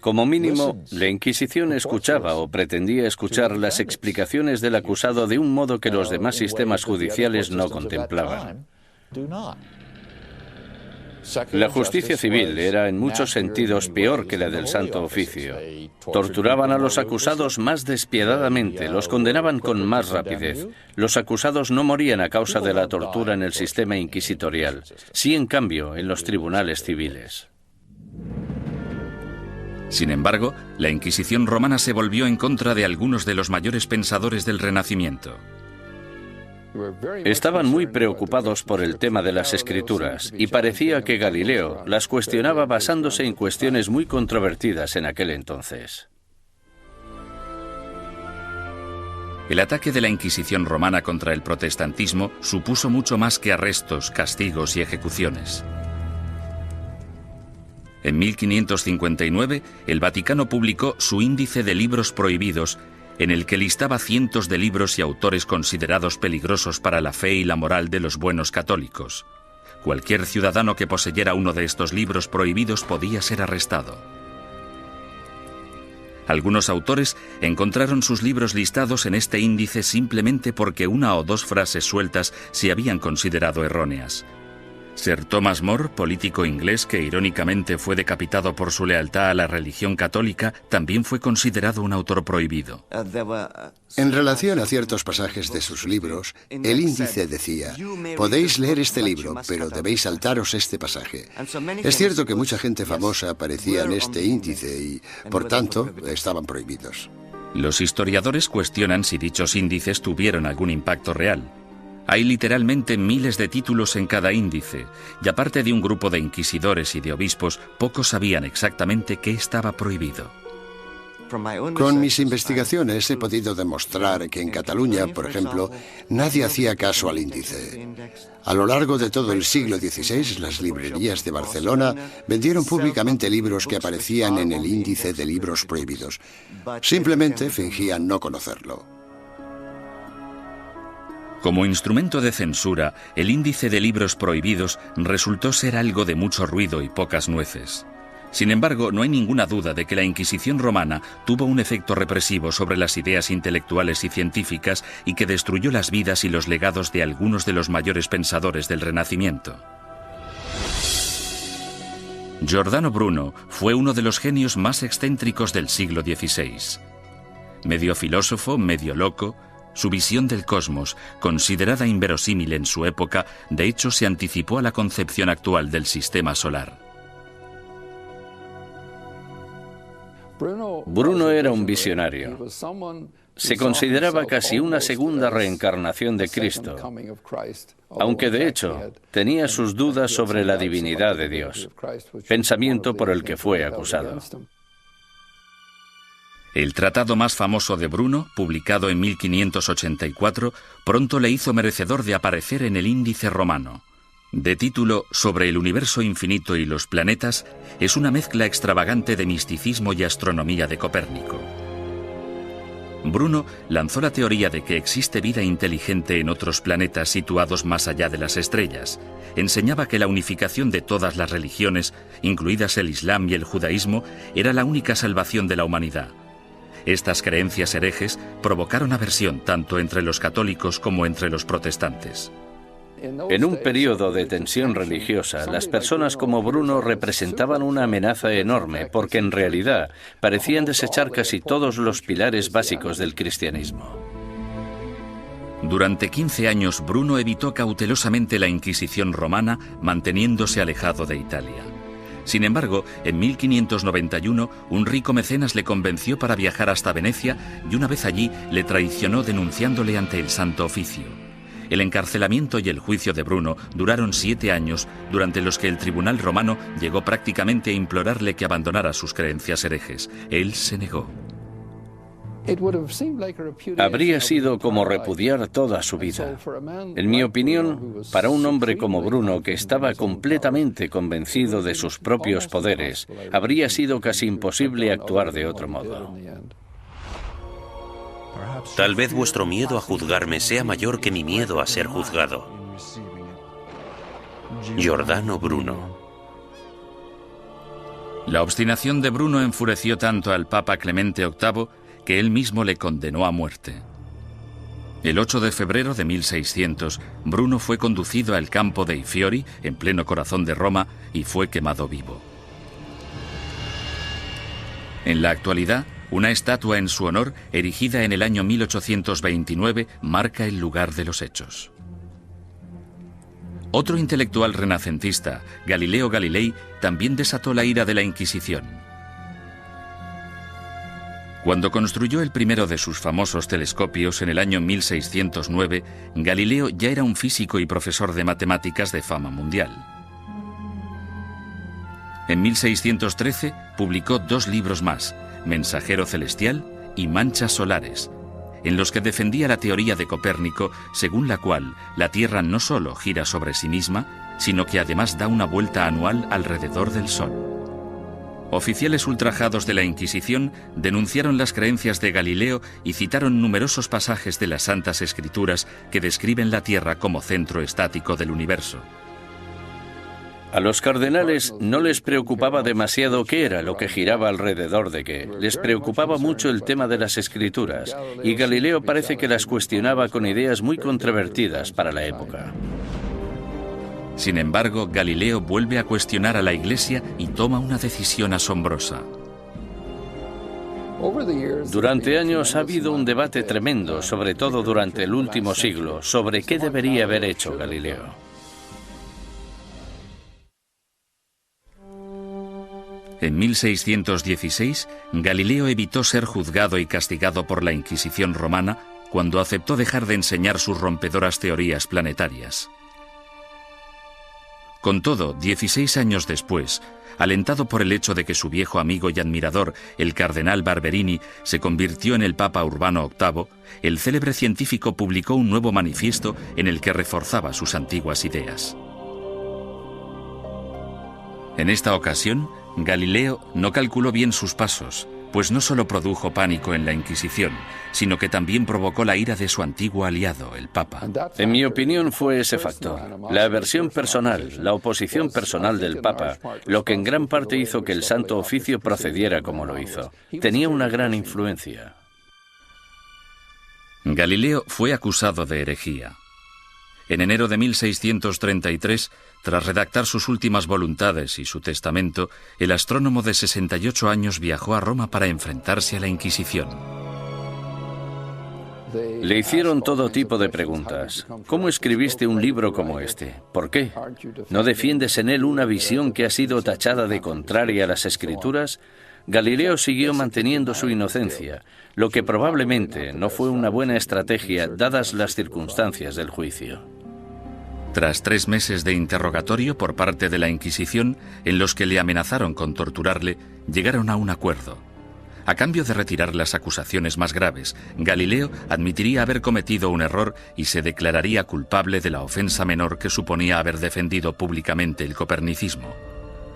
Como mínimo, la Inquisición escuchaba o pretendía escuchar las explicaciones del acusado de un modo que los demás sistemas judiciales no contemplaban. La justicia civil era en muchos sentidos peor que la del Santo Oficio. Torturaban a los acusados más despiadadamente, los condenaban con más rapidez. Los acusados no morían a causa de la tortura en el sistema inquisitorial, sí en cambio en los tribunales civiles. Sin embargo, la Inquisición romana se volvió en contra de algunos de los mayores pensadores del Renacimiento. Estaban muy preocupados por el tema de las escrituras y parecía que Galileo las cuestionaba basándose en cuestiones muy controvertidas en aquel entonces. El ataque de la Inquisición romana contra el protestantismo supuso mucho más que arrestos, castigos y ejecuciones. En 1559, el Vaticano publicó su Índice de Libros Prohibidos, en el que listaba cientos de libros y autores considerados peligrosos para la fe y la moral de los buenos católicos. Cualquier ciudadano que poseyera uno de estos libros prohibidos podía ser arrestado. Algunos autores encontraron sus libros listados en este índice simplemente porque una o dos frases sueltas se habían considerado erróneas. Sir Thomas More, político inglés que irónicamente fue decapitado por su lealtad a la religión católica, también fue considerado un autor prohibido. En relación a ciertos pasajes de sus libros, el índice decía: podéis leer este libro, pero debéis saltaros este pasaje. Es cierto que mucha gente famosa aparecía en este índice y, por tanto, estaban prohibidos. Los historiadores cuestionan si dichos índices tuvieron algún impacto real. Hay literalmente miles de títulos en cada índice, y aparte de un grupo de inquisidores y de obispos, pocos sabían exactamente qué estaba prohibido. Con mis investigaciones he podido demostrar que en Cataluña, por ejemplo, nadie hacía caso al índice. A lo largo de todo el siglo XVI, las librerías de Barcelona vendieron públicamente libros que aparecían en el índice de libros prohibidos. Simplemente fingían no conocerlo. Como instrumento de censura, el índice de libros prohibidos resultó ser algo de mucho ruido y pocas nueces. Sin embargo, no hay ninguna duda de que la Inquisición romana tuvo un efecto represivo sobre las ideas intelectuales y científicas y que destruyó las vidas y los legados de algunos de los mayores pensadores del Renacimiento. Giordano Bruno fue uno de los genios más excéntricos del siglo XVI. Medio filósofo, medio loco, su visión del cosmos, considerada inverosímil en su época, de hecho se anticipó a la concepción actual del sistema solar. Bruno era un visionario. Se consideraba casi una segunda reencarnación de Cristo, aunque de hecho tenía sus dudas sobre la divinidad de Dios, pensamiento por el que fue acusado. El tratado más famoso de Bruno, publicado en 1584, pronto le hizo merecedor de aparecer en el Índice romano. De título Sobre el universo infinito y los planetas, es una mezcla extravagante de misticismo y astronomía de Copérnico. Bruno lanzó la teoría de que existe vida inteligente en otros planetas situados más allá de las estrellas. Enseñaba que la unificación de todas las religiones, incluidas el Islam y el judaísmo, era la única salvación de la humanidad. Estas creencias herejes provocaron aversión tanto entre los católicos como entre los protestantes. En un periodo de tensión religiosa, las personas como Bruno representaban una amenaza enorme porque en realidad parecían desechar casi todos los pilares básicos del cristianismo. Durante 15 años, Bruno evitó cautelosamente la Inquisición romana, manteniéndose alejado de Italia. Sin embargo, en 1591, un rico mecenas le convenció para viajar hasta Venecia y una vez allí le traicionó denunciándole ante el Santo Oficio. El encarcelamiento y el juicio de Bruno duraron 7 años, durante los que el tribunal romano llegó prácticamente a implorarle que abandonara sus creencias herejes. Él se negó. Habría sido como repudiar toda su vida. En mi opinión, para un hombre como Bruno, que estaba completamente convencido de sus propios poderes, habría sido casi imposible actuar de otro modo. Tal vez vuestro miedo a juzgarme sea mayor que mi miedo a ser juzgado. Giordano Bruno. La obstinación de Bruno enfureció tanto al Papa Clemente VIII que él mismo le condenó a muerte. El 8 de febrero de 1600, Bruno fue conducido al campo dei Fiori, en pleno corazón de Roma, y fue quemado vivo. En la actualidad, una estatua en su honor, erigida en el año 1829, marca el lugar de los hechos. Otro intelectual renacentista, Galileo Galilei, también desató la ira de la Inquisición. Cuando construyó el primero de sus famosos telescopios en el año 1609, Galileo ya era un físico y profesor de matemáticas de fama mundial. En 1613 publicó 2 libros más, Mensajero Celestial y Manchas Solares, en los que defendía la teoría de Copérnico, según la cual la Tierra no solo gira sobre sí misma, sino que además da una vuelta anual alrededor del Sol. Oficiales ultrajados de la Inquisición denunciaron las creencias de Galileo y citaron numerosos pasajes de las Santas Escrituras que describen la Tierra como centro estático del universo. A los cardenales no les preocupaba demasiado qué era lo que giraba alrededor de qué. Les preocupaba mucho el tema de las escrituras, y Galileo parece que las cuestionaba con ideas muy controvertidas para la época. Sin embargo, Galileo vuelve a cuestionar a la Iglesia y toma una decisión asombrosa. Durante años ha habido un debate tremendo, sobre todo durante el último siglo, sobre qué debería haber hecho Galileo. En 1616, Galileo evitó ser juzgado y castigado por la Inquisición romana cuando aceptó dejar de enseñar sus rompedoras teorías planetarias. Con todo, 16 años después, alentado por el hecho de que su viejo amigo y admirador, el cardenal Barberini, se convirtió en el Papa Urbano VIII, el célebre científico publicó un nuevo manifiesto en el que reforzaba sus antiguas ideas. En esta ocasión, Galileo no calculó bien sus pasos, pues no solo produjo pánico en la Inquisición, sino que también provocó la ira de su antiguo aliado, el Papa. En mi opinión fue ese factor, la aversión personal, la oposición personal del Papa, lo que en gran parte hizo que el Santo Oficio procediera como lo hizo. Tenía una gran influencia. Galileo fue acusado de herejía. En enero de 1633, tras redactar sus últimas voluntades y su testamento, el astrónomo de 68 años viajó a Roma para enfrentarse a la Inquisición. Le hicieron todo tipo de preguntas. ¿Cómo escribiste un libro como este? ¿Por qué? ¿No defiendes en él una visión que ha sido tachada de contraria a las Escrituras? Galileo siguió manteniendo su inocencia, lo que probablemente no fue una buena estrategia dadas las circunstancias del juicio. Tras 3 meses de interrogatorio por parte de la Inquisición, en los que le amenazaron con torturarle, llegaron a un acuerdo. A cambio de retirar las acusaciones más graves, Galileo admitiría haber cometido un error y se declararía culpable de la ofensa menor que suponía haber defendido públicamente el copernicismo.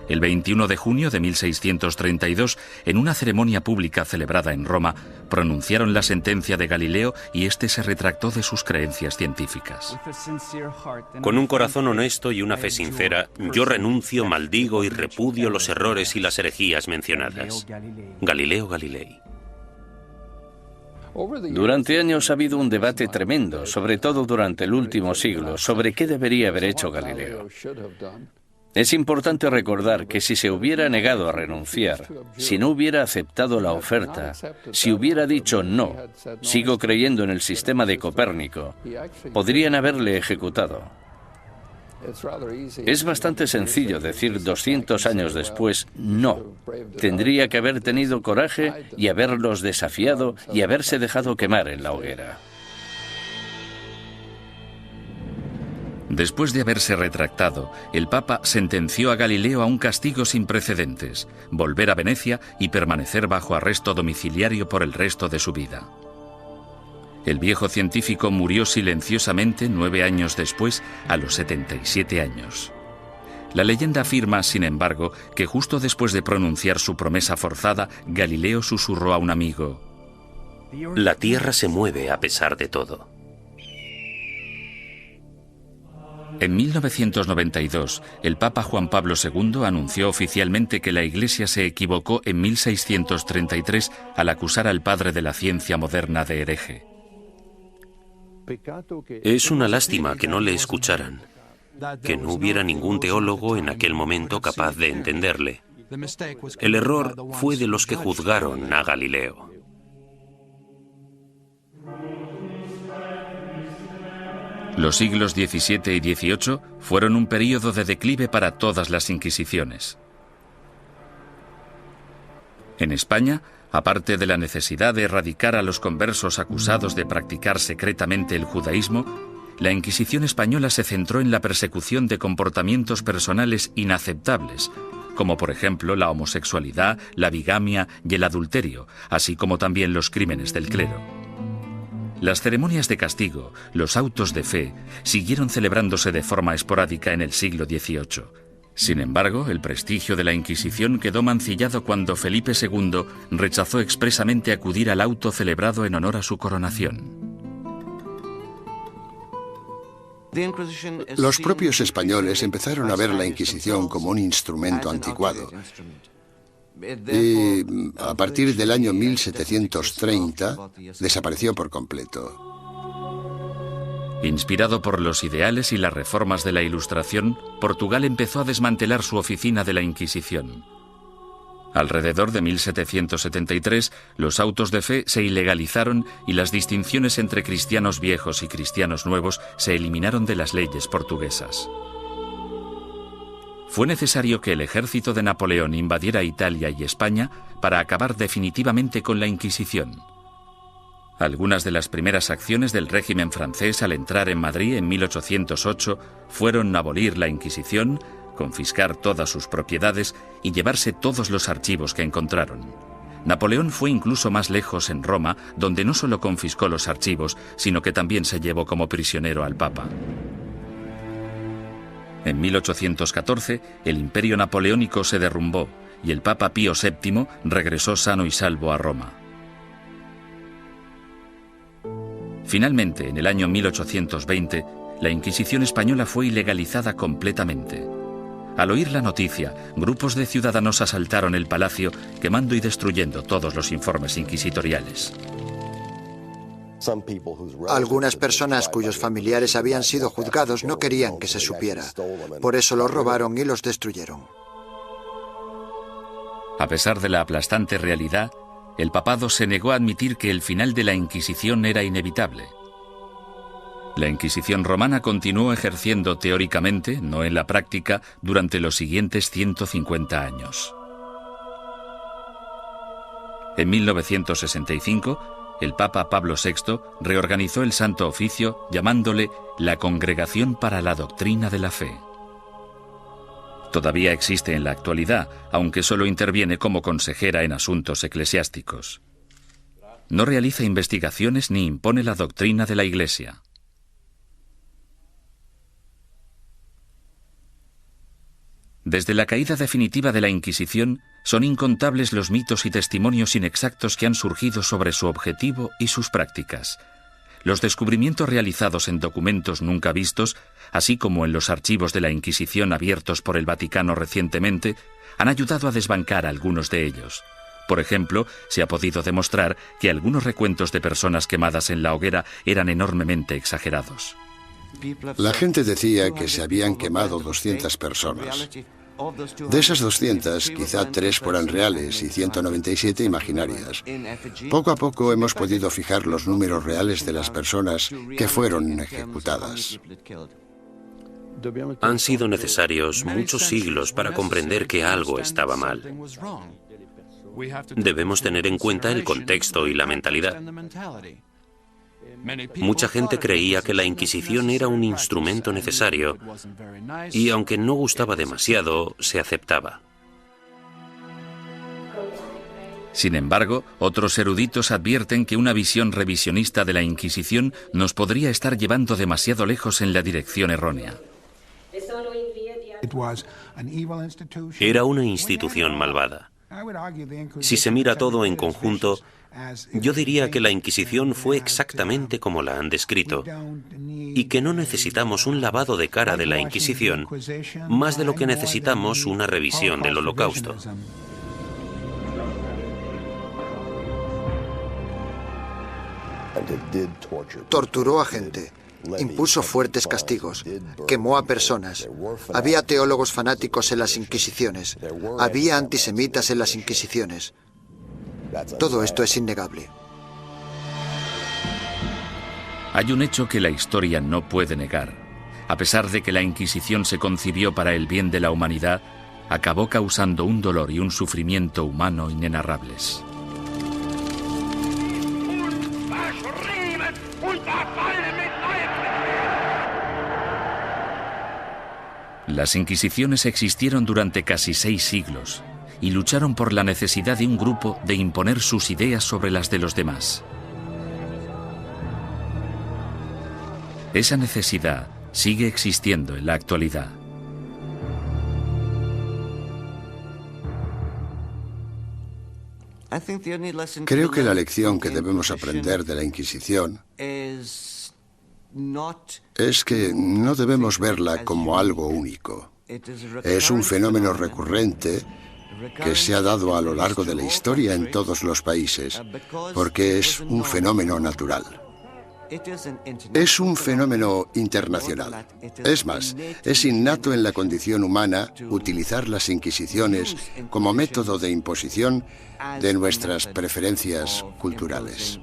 El 21 de junio de 1632, en una ceremonia pública celebrada en Roma, pronunciaron la sentencia de Galileo y éste se retractó de sus creencias científicas. Con un corazón honesto y una fe sincera, yo renuncio, maldigo y repudio los errores y las herejías mencionadas. Galileo Galilei. Durante años ha habido un debate tremendo, sobre todo durante el último siglo, sobre qué debería haber hecho Galileo. Es importante recordar que si se hubiera negado a renunciar, si no hubiera aceptado la oferta, si hubiera dicho no, sigo creyendo en el sistema de Copérnico, podrían haberle ejecutado. Es bastante sencillo decir 200 años después no. Tendría que haber tenido coraje y haberlos desafiado y haberse dejado quemar en la hoguera. Después de haberse retractado, el Papa sentenció a Galileo a un castigo sin precedentes, volver a Venecia y permanecer bajo arresto domiciliario por el resto de su vida. El viejo científico murió silenciosamente 9 años después, a los 77 años. La leyenda afirma, sin embargo, que justo después de pronunciar su promesa forzada, Galileo susurró a un amigo: La Tierra se mueve a pesar de todo. En 1992, el Papa Juan Pablo II anunció oficialmente que la Iglesia se equivocó en 1633 al acusar al padre de la ciencia moderna de hereje. Es una lástima que no le escucharan, que no hubiera ningún teólogo en aquel momento capaz de entenderle. El error fue de los que juzgaron a Galileo. Los siglos XVII y XVIII fueron un período de declive para todas las inquisiciones. En España, aparte de la necesidad de erradicar a los conversos acusados de practicar secretamente el judaísmo, la Inquisición española se centró en la persecución de comportamientos personales inaceptables, como por ejemplo la homosexualidad, la bigamia y el adulterio, así como también los crímenes del clero. Las ceremonias de castigo, los autos de fe, siguieron celebrándose de forma esporádica en el siglo XVIII. Sin embargo, el prestigio de la Inquisición quedó mancillado cuando Felipe II rechazó expresamente acudir al auto celebrado en honor a su coronación. Los propios españoles empezaron a ver la Inquisición como un instrumento anticuado. Y a partir del año 1730 desapareció por completo. Inspirado por los ideales y las reformas de la Ilustración, Portugal empezó a desmantelar su oficina de la Inquisición. Alrededor de 1773, los autos de fe se ilegalizaron y las distinciones entre cristianos viejos y cristianos nuevos se eliminaron de las leyes portuguesas. Fue necesario que el ejército de Napoleón invadiera Italia y España para acabar definitivamente con la Inquisición. Algunas de las primeras acciones del régimen francés al entrar en Madrid en 1808 fueron abolir la Inquisición, confiscar todas sus propiedades y llevarse todos los archivos que encontraron. Napoleón fue incluso más lejos en Roma, donde no solo confiscó los archivos, sino que también se llevó como prisionero al Papa. En 1814, el imperio napoleónico se derrumbó y el Papa Pío VII regresó sano y salvo a Roma. Finalmente, en el año 1820, la Inquisición española fue ilegalizada completamente. Al oír la noticia, grupos de ciudadanos asaltaron el palacio, quemando y destruyendo todos los informes inquisitoriales. Algunas personas cuyos familiares habían sido juzgados no querían que se supiera. Por eso los robaron y los destruyeron. A pesar de la aplastante realidad, el papado se negó a admitir que el final de la Inquisición era inevitable. La Inquisición romana continuó ejerciendo teóricamente, no en la práctica, durante los siguientes 150 años. En 1965, el Papa Pablo VI reorganizó el Santo Oficio llamándole la Congregación para la Doctrina de la Fe. Todavía existe en la actualidad, aunque solo interviene como consejera en asuntos eclesiásticos. No realiza investigaciones ni impone la doctrina de la Iglesia. Desde la caída definitiva de la Inquisición, son incontables los mitos y testimonios inexactos que han surgido sobre su objetivo y sus prácticas. Los descubrimientos realizados en documentos nunca vistos, así como en los archivos de la Inquisición abiertos por el Vaticano recientemente, han ayudado a desbancar algunos de ellos. Por ejemplo, se ha podido demostrar que algunos recuentos de personas quemadas en la hoguera eran enormemente exagerados. La gente decía que se habían quemado 200 personas. De esas 200, quizá 3 fueran reales y 197 imaginarias. Poco a poco hemos podido fijar los números reales de las personas que fueron ejecutadas. Han sido necesarios muchos siglos para comprender que algo estaba mal. Debemos tener en cuenta el contexto y la mentalidad. Mucha gente creía que la Inquisición era un instrumento necesario y, aunque no gustaba demasiado, se aceptaba. Sin embargo, otros eruditos advierten que una visión revisionista de la Inquisición nos podría estar llevando demasiado lejos en la dirección errónea. Era una institución malvada. Si se mira todo en conjunto, yo diría que la Inquisición fue exactamente como la han descrito y que no necesitamos un lavado de cara de la Inquisición más de lo que necesitamos una revisión del Holocausto. Torturó a gente, impuso fuertes castigos, quemó a personas. Había teólogos fanáticos en las Inquisiciones, había antisemitas en las Inquisiciones. Todo esto es innegable. Hay un hecho que la historia no puede negar. A pesar de que la Inquisición se concibió para el bien de la humanidad, acabó causando un dolor y un sufrimiento humano inenarrables. Las Inquisiciones existieron durante casi 6 siglos y lucharon por la necesidad de un grupo de imponer sus ideas sobre las de los demás. Esa necesidad sigue existiendo en la actualidad. Creo que la lección que debemos aprender de la Inquisición es que no debemos verla como algo único. Es un fenómeno recurrente que se ha dado a lo largo de la historia en todos los países, porque es un fenómeno natural. Es un fenómeno internacional. Es más, es innato en la condición humana utilizar las inquisiciones como método de imposición de nuestras preferencias culturales.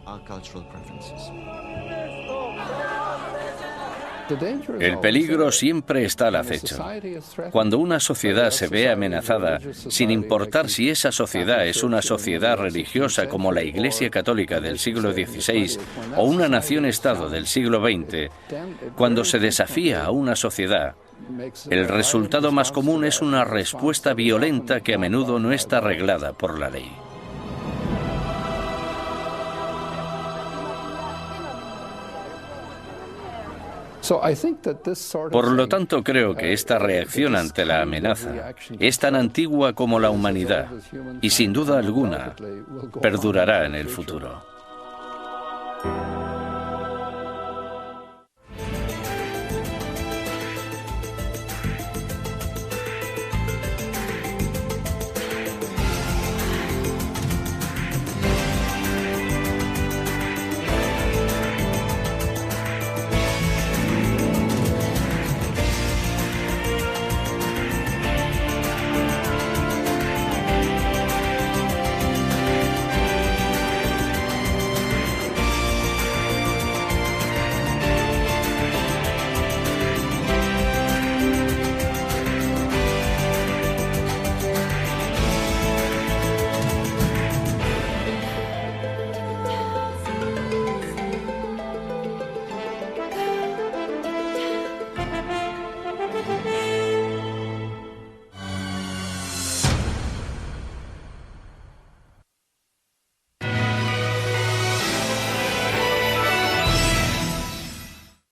El peligro siempre está al acecho. Cuando una sociedad se ve amenazada, sin importar si esa sociedad es una sociedad religiosa como la Iglesia Católica del siglo XVI o una nación-estado del siglo XX, cuando se desafía a una sociedad, el resultado más común es una respuesta violenta que a menudo no está reglada por la ley. Por lo tanto, creo que esta reacción ante la amenaza es tan antigua como la humanidad y, sin duda alguna, perdurará en el futuro.